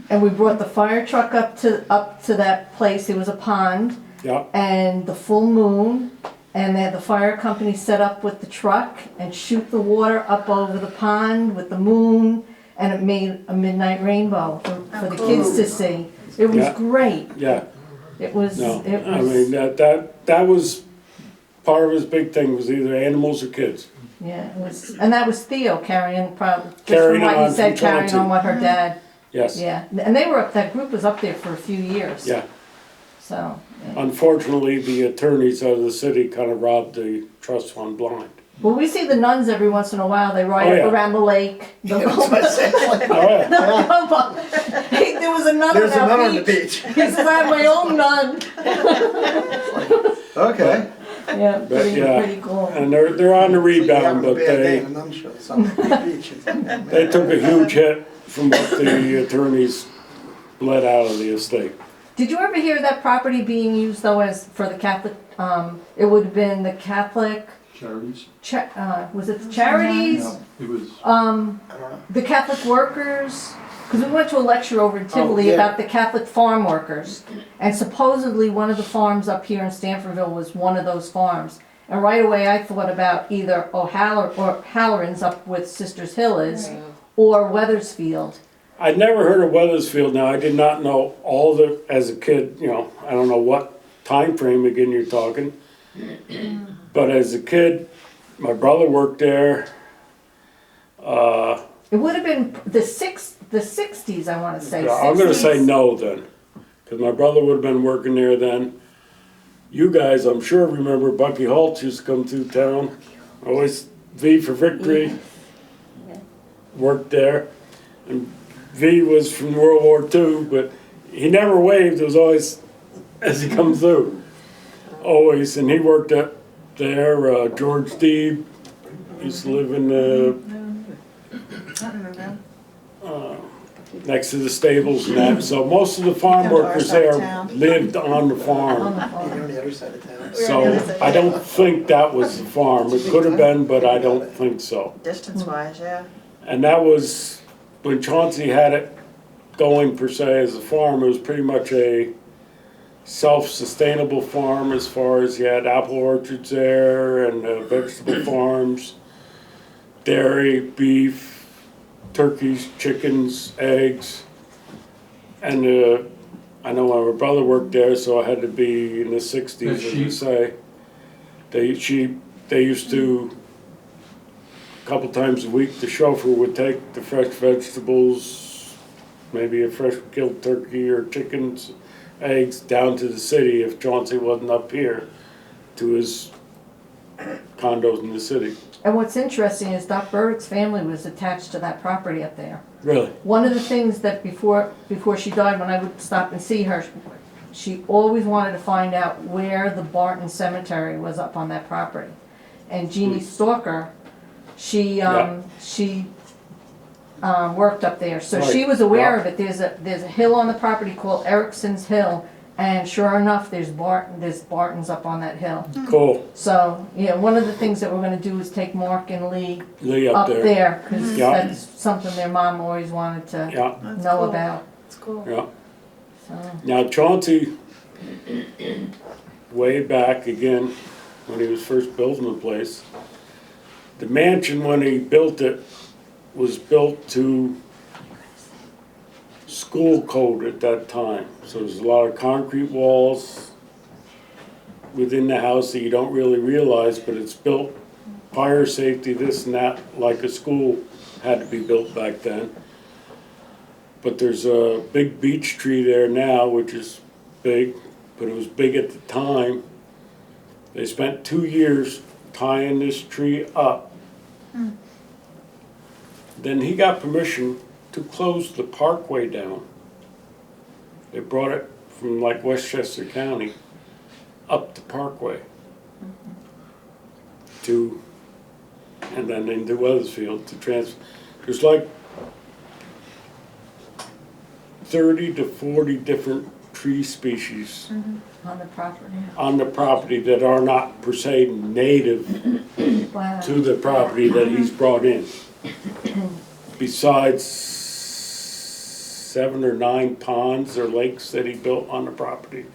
And we brought the fire truck up to that place, there was a pond. Yeah. And the full moon, and they had the fire company set up with the truck and shoot the water up over the pond with the moon, and it made a midnight rainbow for the kids to see. It was great. Yeah. It was, No, it I was, mean, that was part of his big thing, was either animals or kids. yeah, it was, and that was Theo carrying, probably, just Carrying from what on he said, from carrying Chauncey. on what her dad, Yes. yeah. And they were up, that group was up there for a few years. Yeah. So, yeah. Unfortunately, the attorneys out of the city kind of robbed the trust fund blind. Well, we see the nuns every once in a while, they ride Oh, yeah. up around the lake. Yeah, that's what I said. Like, Oh, yeah. Hey, there was a nun there's a nun on the beach. beach. He says, I have my own nun. Okay. Yeah, pretty cool. And they're on the So you're rebound, having a but bad day and a nun shows up on the beach. It's like, oh, man. they took a huge hit from what the attorneys let out of the estate. Did you ever hear that property being used though as, for the Catholic, it would have been the Catholic, Charities? was it the charities? No, it was, I don't know. The Catholic workers? Because we went to a lecture over in Tivoli yeah. about the Catholic farm workers. And supposedly one of the farms up here in Stanfordville was one of those farms. And right away I thought about either O'Halloran's up with Sisters Hill is, or Weathersfield. I'd never heard of Weathersfield. Now, I did not know all the, as a kid, you know, I don't know what time frame again you're talking. But as a kid, my brother worked there. It would have been the 60s, I want to say. I'm gonna say 60s. no then, because my brother would have been working there then. You guys, I'm sure, remember Bucky Holtz used to come through town. Always V for Victory. Worked there. And V was from World War II, but he never waved. It was always as he comes through. Always. And he worked up there. George Deeb used to live in next to the stables and that. So most of the farm Come to our workers side of there town. lived on the On farm. the You're farm. on the other side of town. We're on the So other side, I don't think that was the farm. It could have been, but I don't think so. Distance-wise, yeah. And that was, when Chauncey had it going per se as a farm, it was pretty much a self-sustainable farm as far as you had apple orchards there and vegetable farms, dairy, beef, turkeys, chickens, eggs. And I know my brother worked there, so I had to be in the 60s, as you say. They used to, a couple times a week, the chauffeur would take the fresh vegetables, maybe a fresh killed turkey or chickens, eggs, down to the city if Chauncey wasn't up here, to his condos in the city. And what's interesting is Doc Burdick's family was attached to that property up there. Really? One of the things that before she died, when I would stop and see her, she always wanted to find out where the Barton Cemetery was up on that property. And Jeannie Stalker, she worked up there, so she Right. was aware Yeah. of it. There's a hill on the property called Erickson's Hill, and sure enough, there's Bartons up on that hill. Cool. So, yeah, one of the things that we're gonna do is take Mark and Lee Lee up up there. there, because Yeah. that's something their mom always wanted to Yeah, That's know cool. about, It's cool. yeah. so. Now Chauncey, way back again, when he was first building the place, the mansion, when he built it, was built to school code at that time. So there's a lot of concrete walls within the house that you don't really realize, but it's built fire safety, this and that, like a school had to be built back then. But there's a big beech tree there now, which is big, but it was big at the time. They spent 2 years tying this tree up. Then he got permission to close the parkway down. They brought it from like Westchester County up the parkway to, and then into Weathersfield to transfer. There's like 30 to 40 different tree species On the property. on the property that are not per se native Wow. to the property that he's brought in. Besides 7 or 9 ponds or lakes that he built on the property.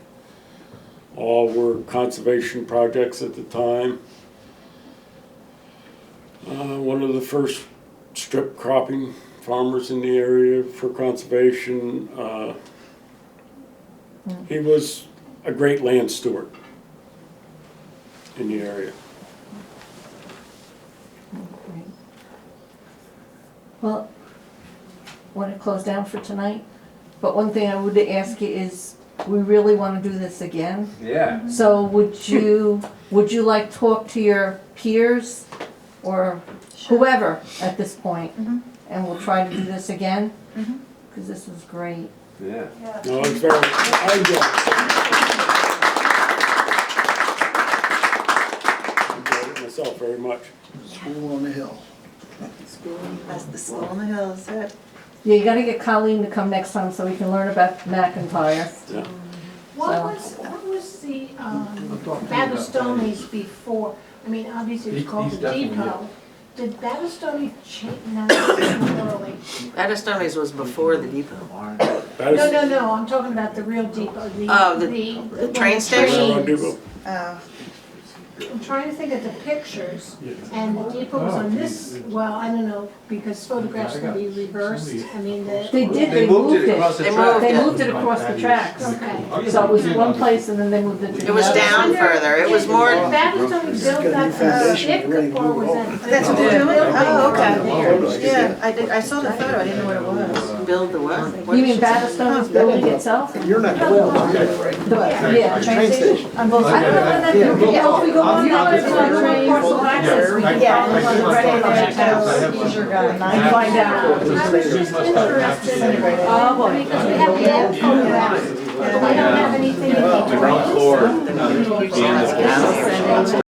All were conservation projects at the time. One of the first strip cropping farmers in the area for conservation. He was a great land steward in the area. Well, want to close down for tonight? But one thing I would ask you is, we really want to do this again. Yeah. So would you like talk to your peers or whoever at this point, and we'll try to do this again? Because this was great. Yeah. No, it's very, I enjoyed it myself very much. School on the hill. School, that's the school on the hill, that's it. Yeah, you gotta get Colleen to come next time so we can learn about McIntyre. Yeah. What was the Battistoni's before? I mean, obviously it's called He's the definitely Depot. Did Battistoni change, no, it's too early. Addiston's was before the depot. No, I'm talking about the real depot, Oh, the train station? Oh. I'm trying to think of the pictures, and the depot was on this, well, I don't know, because photographs can be reversed, I mean, the. They moved it. across the They track. moved They it. moved it across the tracks. Okay. So it was one place and then they moved it to the It was other. down further, it was more, Did Battistoni build that foundation, ready stick, to or move was it that? That's what they're doing? Oh, Photos. okay. Yeah, I saw the photo, I didn't know what it was. build the what? What You did mean she say? Battistoni's building itself? You're not going Yeah, train station. On both I don't know sides. when that, yeah, if we go on the parcel access, we can Yeah, follow on the right there. he's your guy. And find out. I was just interested, Oh, boy. because we have the old photographs, but we don't have anything in The the. ground floor, the end of the